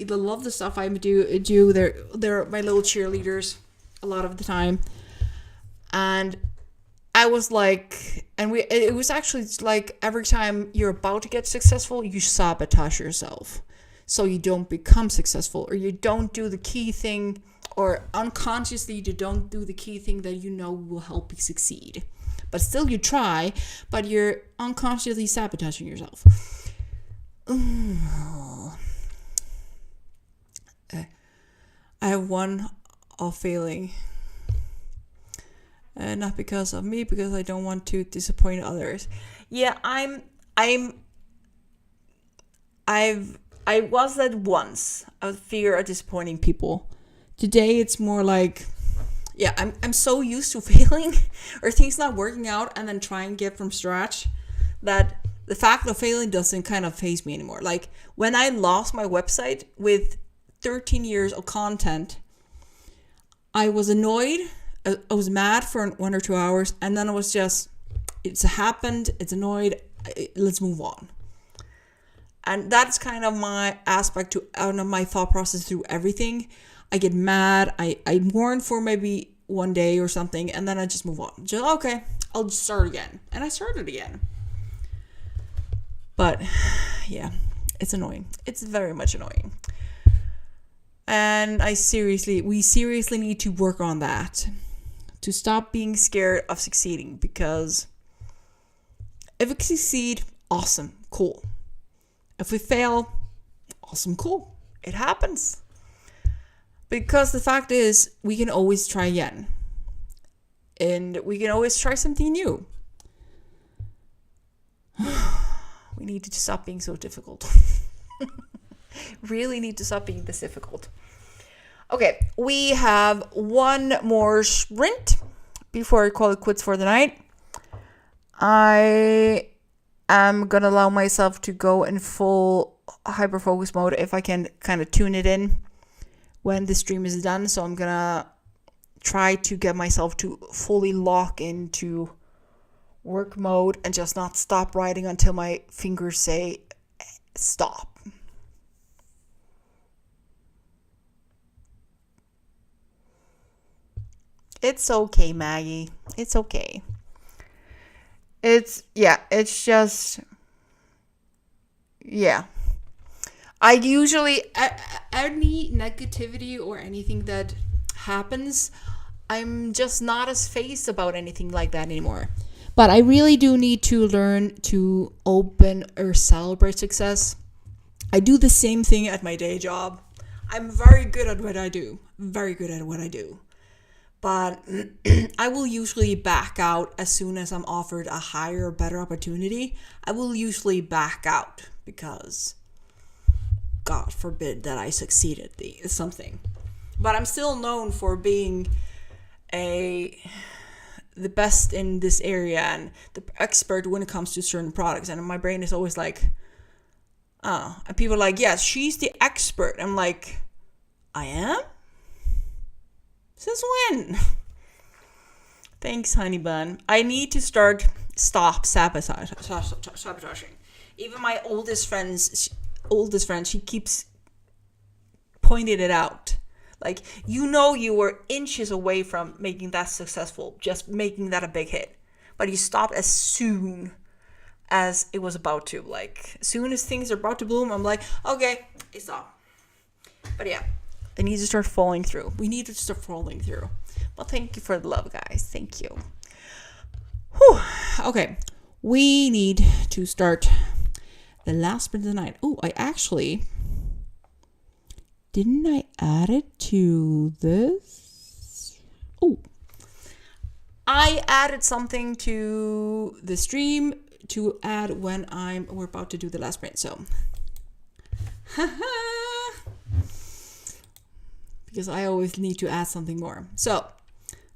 love the stuff I do. They're my little cheerleaders a lot of the time. And I was like, it was actually like every time you're about to get successful, you sabotage yourself. So you don't become successful or you don't do the key thing or unconsciously you don't do the key thing that you know will help you succeed. But still you try, but you're unconsciously sabotaging yourself. I have one of failing. not because of me, because I don't want to disappoint others. Yeah, I was that once. I was fear of disappointing people. Today it's more like, yeah, I'm so used to failing or things not working out and then trying to get from scratch that the fact of failing doesn't kind of faze me anymore. Like when I lost my website with 13 years of content, I was annoyed. I was mad for 1 or 2 hours, and then I was just, it's happened, it's annoyed, let's move on. And that's kind of my aspect to my thought process through everything. I get mad, I mourn for maybe one day or something, and then I just move on. Just, okay, I'll just start again. And I started again. But yeah, it's annoying. It's very much annoying. And we seriously need to work on that. To stop being scared of succeeding, because if we succeed, awesome, cool. If we fail, awesome, cool. It happens. Because the fact is, we can always try again. And we can always try something new. We need to stop being so difficult. Really need to stop being this difficult. Okay, we have one more sprint before I call it quits for the night. I am going to allow myself to go in full hyper-focus mode if I can kind of tune it in when the stream is done. So I'm going to try to get myself to fully lock into work mode and just not stop writing until my fingers say stop. It's okay, Maggie. It's okay. It's just, yeah. I usually, any negativity or anything that happens, I'm just not as phased about anything like that anymore. But I really do need to learn to open or celebrate success. I do the same thing at my day job. I'm very good at what I do. But I will usually back out as soon as I'm offered a higher, better opportunity. I will usually back out because God forbid that I succeed at something. But I'm still known for being the best in this area and the expert when it comes to certain products. And my brain is always like, oh. And people are like, yes, she's the expert. I'm like, I am? Since when? Thanks, honey bun. I need to stop sabotaging. Even my oldest friend, she keeps pointing it out. Like, you were inches away from making that successful, just making that a big hit. But you stopped as soon as it was about to. Like, as soon as things are about to bloom, I'm like, okay, it's off. But yeah. I need to start falling through. We need to start falling through. Well, thank you for the love, guys. Thank you. Whew. Okay. We need to start the last sprint of the night. Oh, didn't I add it to this? Oh. I added something to the stream to add when we're about to do the last sprint. So. Because I always need to add something more. So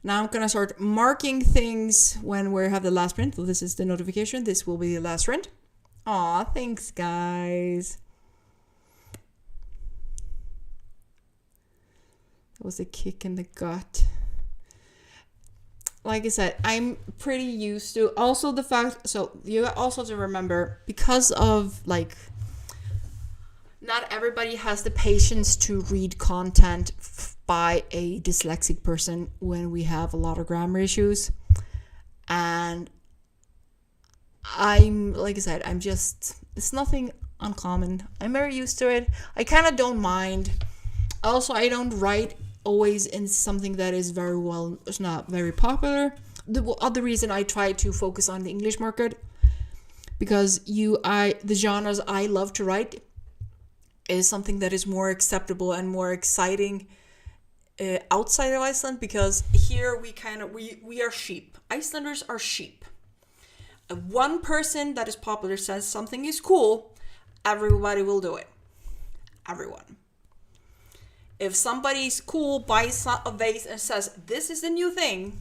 now I'm going to start marking things when we have the last sprint. So this is the notification. This will be the last sprint. Aw, thanks, guys. That was a kick in the gut. Like I said, I'm pretty used to also the fact. So you also have to remember, because of not everybody has the patience to read content by a dyslexic person when we have a lot of grammar issues. And it's nothing uncommon. I'm very used to it. I kind of don't mind. Also, I don't write always in something that is it's not very popular. The other reason I try to focus on the English market, because the genres I love to write is something that is more acceptable and more exciting outside of Iceland, because here we are sheep. Icelanders are sheep. If one person that is popular says something is cool, everybody will do it. Everyone. If somebody's cool, buys a vase and says, this is the new thing,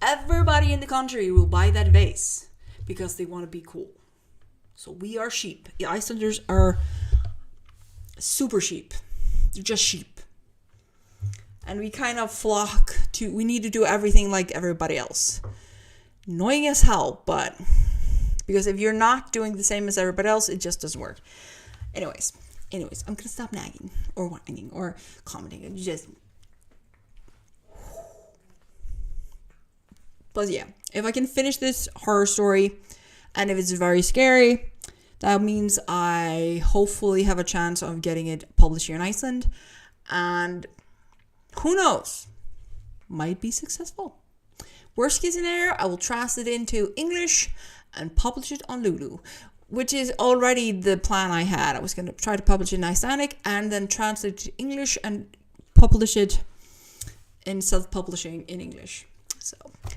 everybody in the country will buy that vase because they want to be cool. So we are sheep. The Icelanders are super sheep. They're just sheep. And we kind of flock to, we need to do everything like everybody else. Annoying as hell, but because if you're not doing the same as everybody else, it just doesn't work. Anyways, I'm gonna stop nagging or whining or commenting. Plus, yeah, if I can finish this horror story, and if it's very scary, that means I hopefully have a chance of getting it published here in Iceland, and who knows, might be successful. Worst case scenario, I will translate it into English and publish it on Lulu, which is already the plan I had. I was going to try to publish it in Icelandic and then translate it to English and publish it in self-publishing in English. So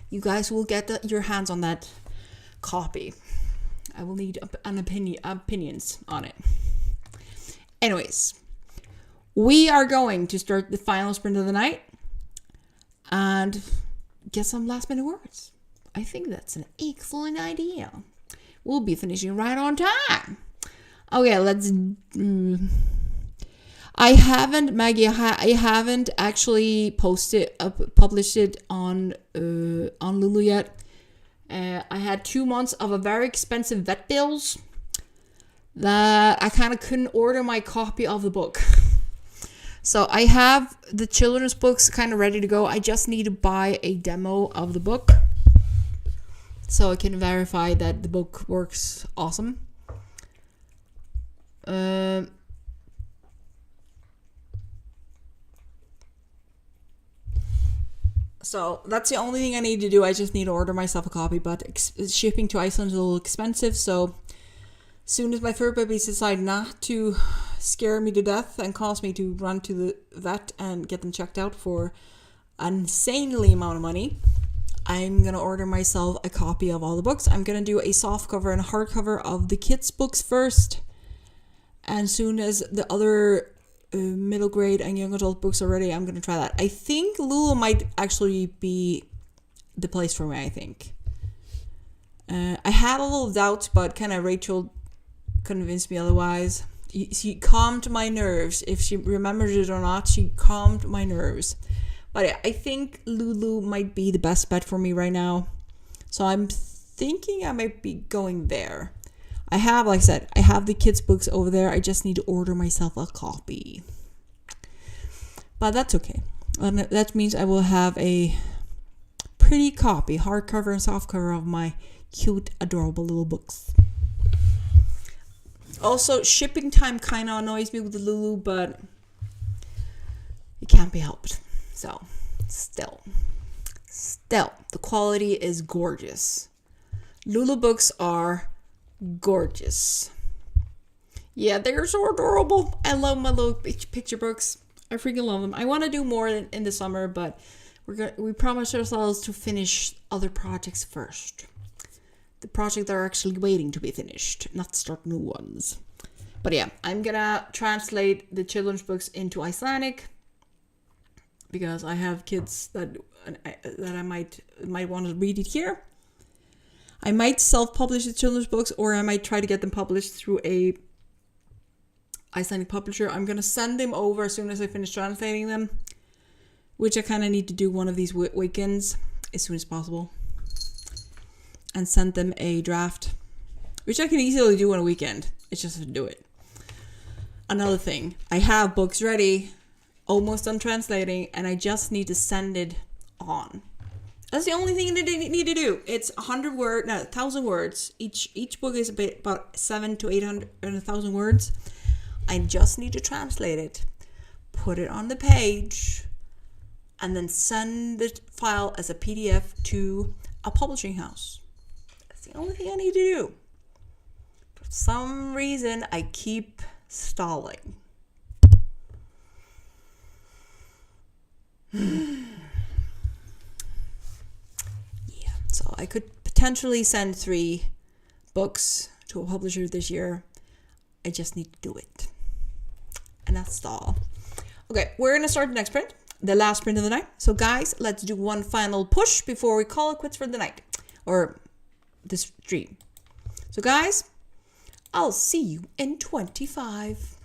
you guys will get your hands on that copy. I will need opinions on it. Anyways, we are going to start the final sprint of the night and get some last minute words. I think that's an excellent idea. We'll be finishing right on time. Okay, let's. I haven't actually published it on Lulu yet. I had 2 months of a very expensive vet bills that I kind of couldn't order my copy of the book. So I have the children's books kind of ready to go. I just need to buy a demo of the book so I can verify that the book works awesome. So that's the only thing I need to do. I just need to order myself a copy, but shipping to Iceland is a little expensive. So as soon as my fur babies decide not to scare me to death and cause me to run to the vet and get them checked out for an insanely amount of money, I'm going to order myself a copy of all the books. I'm going to do a soft cover and a hardcover of the kids' books first. And soon as the other middle grade and young adult books are ready, I'm going to try that. I think Lulu might actually be the place for me, I think. I had a little doubt, but kind of Rachel convinced me otherwise. She calmed my nerves. If she remembers it or not, she calmed my nerves. But yeah, I think Lulu might be the best bet for me right now. So I'm thinking I might be going there. I have, like I said, I have the kids' books over there. I just need to order myself a copy. But that's okay. That means I will have a pretty copy, hardcover and softcover of my cute, adorable little books. Also, shipping time kind of annoys me with the Lulu, but it can't be helped. So, still, the quality is gorgeous. Lulu books are gorgeous. Yeah, they're so adorable. I love my little picture books. I freaking love them. I want to do more in the summer, but we promised ourselves to finish other projects first. The projects that are actually waiting to be finished, not start new ones. But yeah, I'm gonna translate the children's books into Icelandic because I have kids that I might want to read it here. I might self-publish the children's books, or I might try to get them published through a Icelandic publisher. I'm gonna send them over as soon as I finish translating them, which I kind of need to do one of these weekends as soon as possible, and send them a draft, which I can easily do on a weekend. It's just to do it. Another thing, I have books ready, almost done translating, and I just need to send it on. That's the only thing I need to do. It's 1,000 words. Each book is about 700 to 800 and 1,000 words. I just need to translate it, put it on the page, and then send the file as a PDF to a publishing house. That's the only thing I need to do. For some reason, I keep stalling. Yeah, so I could potentially send 3 books to a publisher this year. I just need to do it. And that's all. Okay, we're going to start the next print, the last print of the night. So guys, let's do one final push before we call it quits for the night. Or this stream. So guys, I'll see you in 25.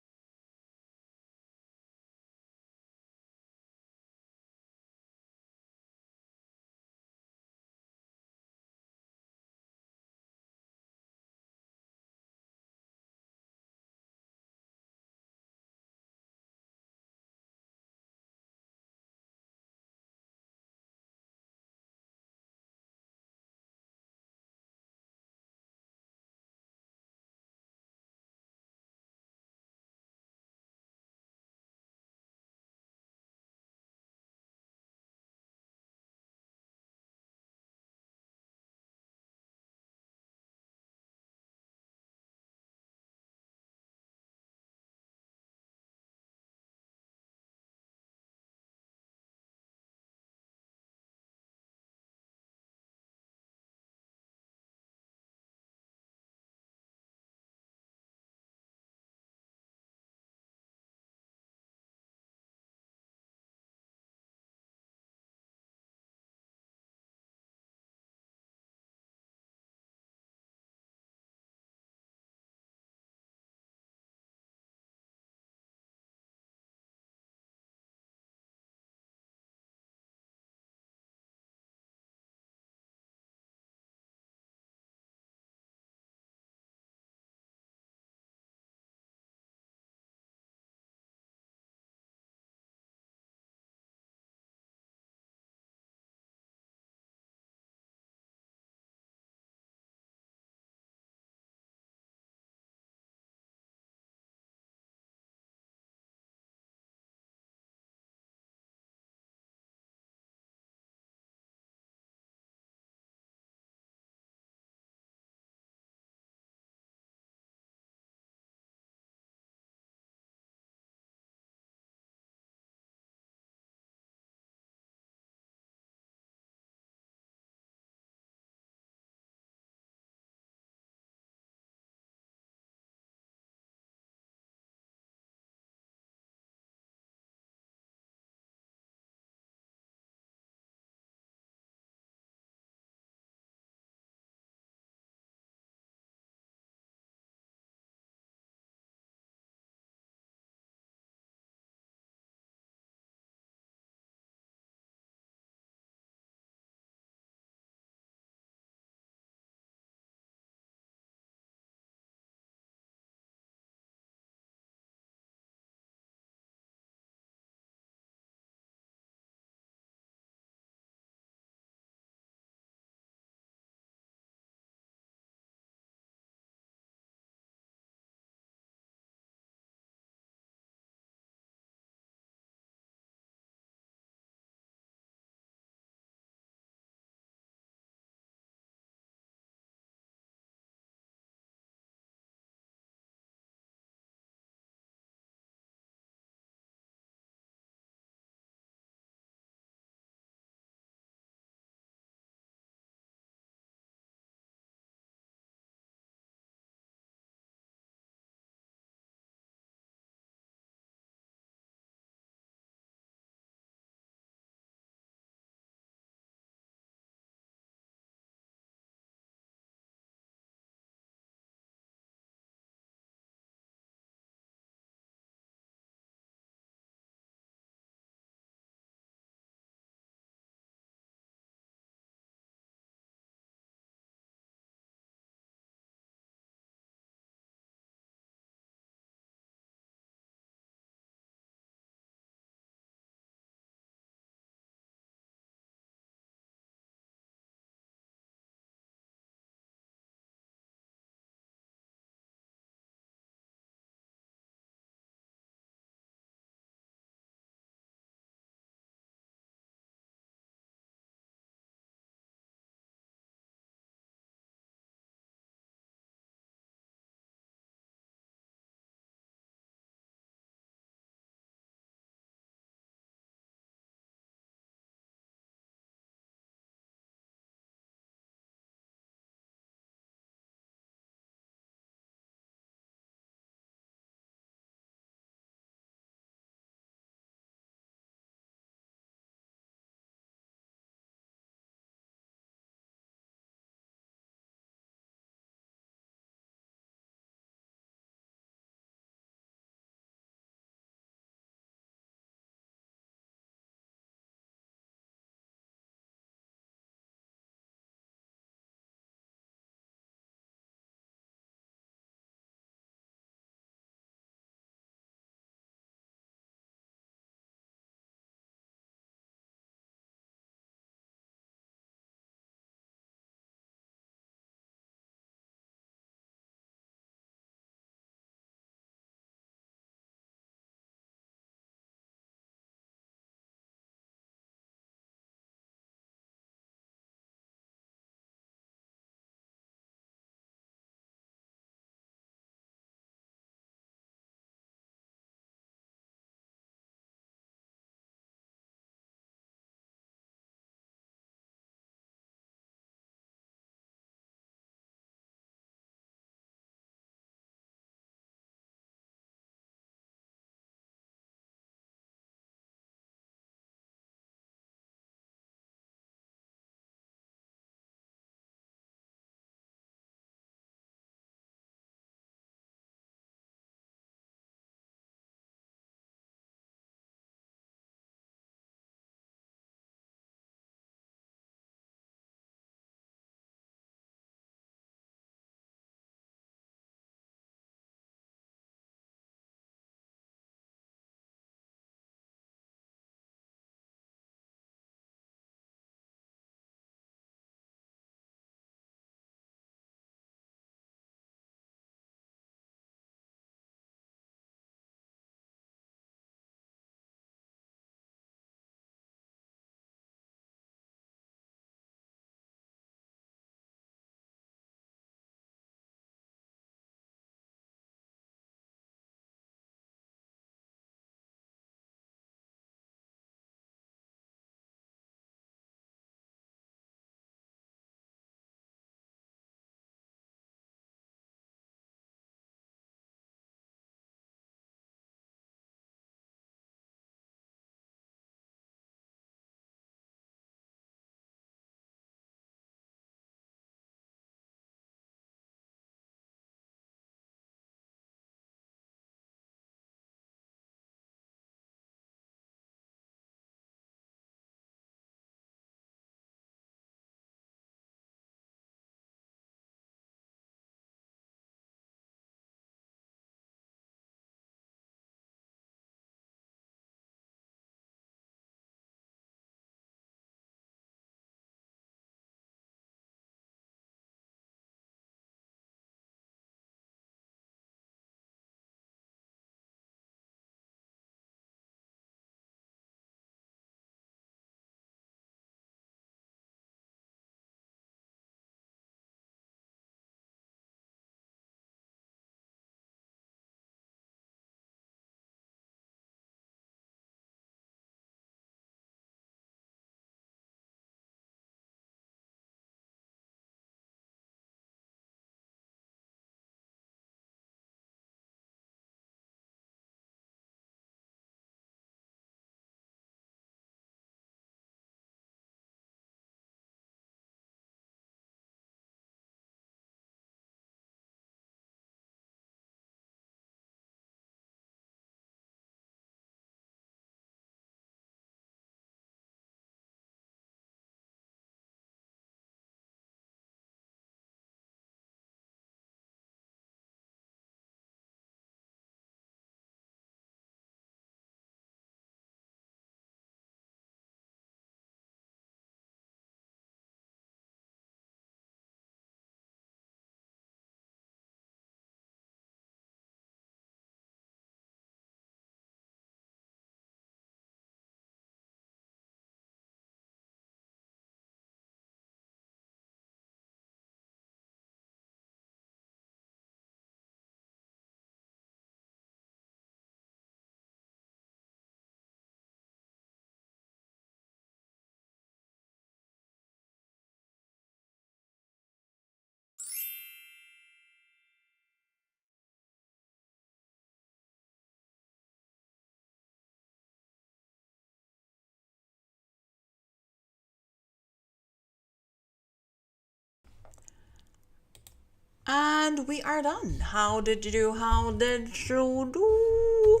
And we are done. How did you do? How did you do?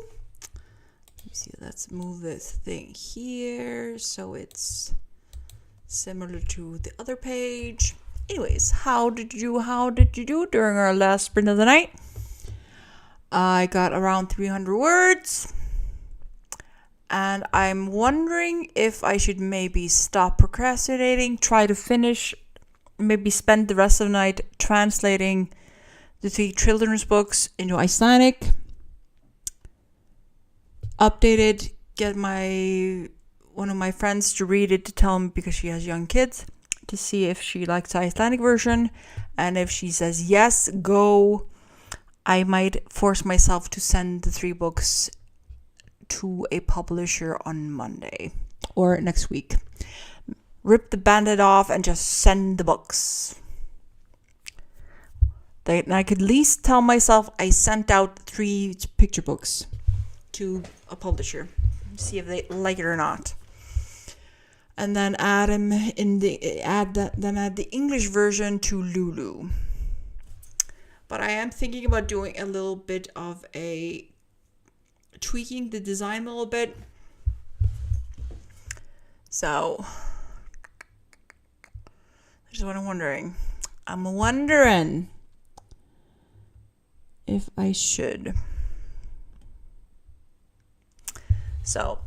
Let me see. Let's move this thing here so it's similar to the other page. Anyways, how did you do during our last sprint of the night? I got around 300 words. And I'm wondering if I should maybe stop procrastinating, try to finish, maybe spend the rest of the night translating the 3 children's books into Icelandic. Update it, get one of my friends to read it to tell me, because she has young kids, to see if she likes the Icelandic version. And if she says yes, go, I might force myself to send the 3 books to a publisher on Monday or next week. Rip the band-aid off and just send the books. Then I could at least tell myself I sent out 3 picture books to a publisher. See if they like it or not. And then add the English version to Lulu. But I am thinking about doing a little bit of tweaking the design a little bit. So, that's what I'm wondering. I'm wondering if I should. So,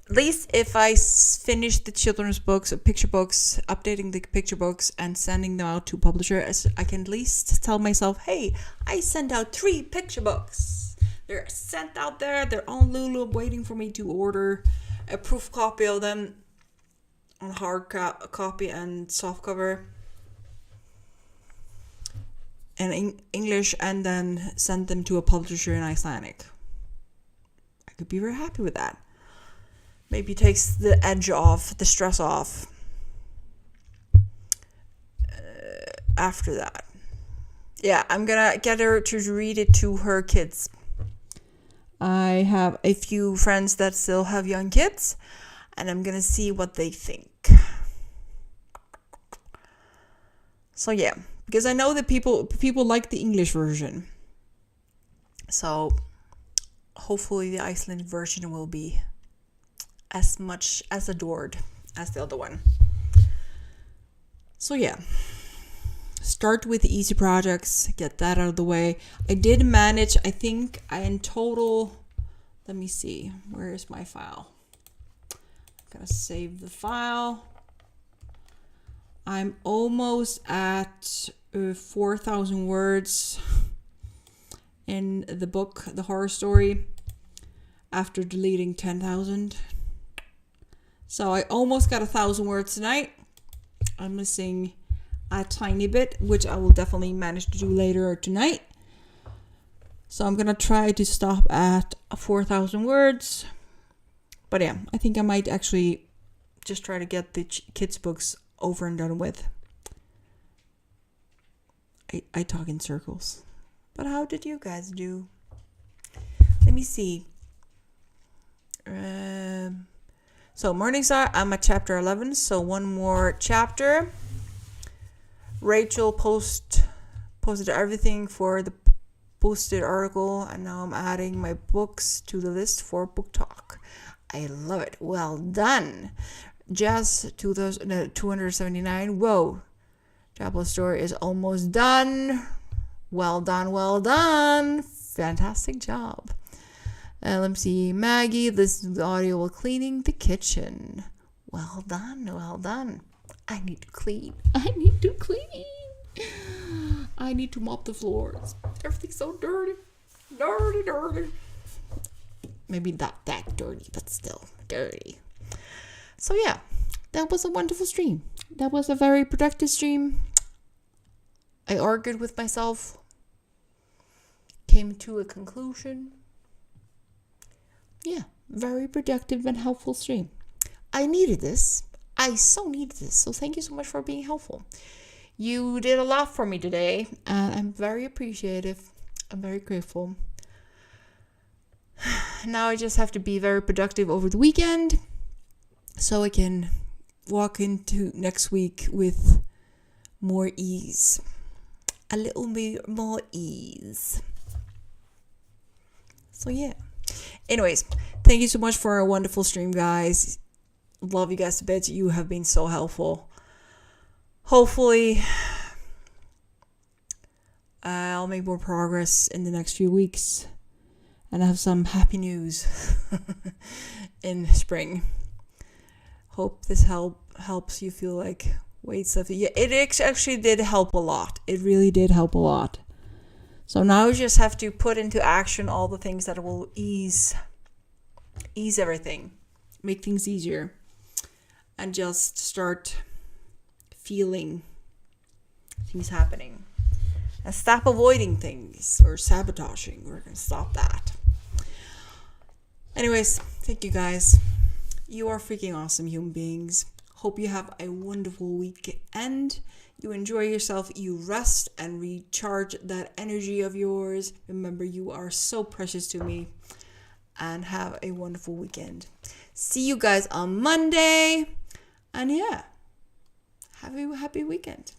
at least if I finish the children's books, picture books, updating the picture books and sending them out to publishers, I can at least tell myself, hey, I sent out 3 picture books. They're sent out there. They're on Lulu, waiting for me to order a proof copy of them on hard copy and soft cover in English, and then send them to a publisher in Icelandic. I could be very happy with that. Maybe takes the edge off, the stress off after that. Yeah, I'm gonna get her to read it to her kids. I have a few friends that still have young kids, and I'm gonna see what they think. So yeah, because I know that people like the English version. So hopefully the Icelandic version will be as much as adored as the other one. So yeah, start with the easy projects, get that out of the way. I did manage, I think in total, let me see, where is my file? I'm gonna save the file. I'm almost at 4,000 words in the book, The Horror Story, after deleting 10,000. So I almost got 1,000 words tonight. I'm missing a tiny bit, which I will definitely manage to do later tonight. So I'm gonna try to stop at 4,000 words. But yeah, I think I might actually just try to get the kids' books over and done with. I talk in circles. But how did you guys do? Let me see. So Morningstar, I'm at chapter 11, so one more chapter. Rachel posted everything for the posted article, and now I'm adding my books to the list for book talk. I love it. Well done. Jazz 279. Whoa. Chapel story is almost done. Well done, well done. Fantastic job. Let me see. Maggie, this is the audio while cleaning the kitchen. Well done, well done. I need to clean. I need to mop the floors. Everything's so dirty. Dirty. Maybe not that dirty, but still dirty. So yeah, that was a wonderful stream. That was a very productive stream. I argued with myself. Came to a conclusion. Yeah, very productive and helpful stream. I needed this. I so needed this. So thank you so much for being helpful. You did a lot for me today, and I'm very appreciative. I'm very grateful. Now I just have to be very productive over the weekend so I can walk into next week with more ease. a little more ease. So yeah. Anyways, thank you so much for a wonderful stream, guys. Love you guys to bits. You have been so helpful. Hopefully, I'll make more progress in the next few weeks and have some happy news in spring. Hope this helps you feel like weight stuff. Yeah, it actually did help a lot. It really did help a lot. So now you just have to put into action all the things that will ease everything, make things easier, and just start feeling things happening. And stop avoiding things or sabotaging. We're going to stop that. Anyways, thank you guys. You are freaking awesome human beings. Hope you have a wonderful weekend. You enjoy yourself. You rest and recharge that energy of yours. Remember, you are so precious to me. And have a wonderful weekend. See you guys on Monday. And yeah, have a happy weekend.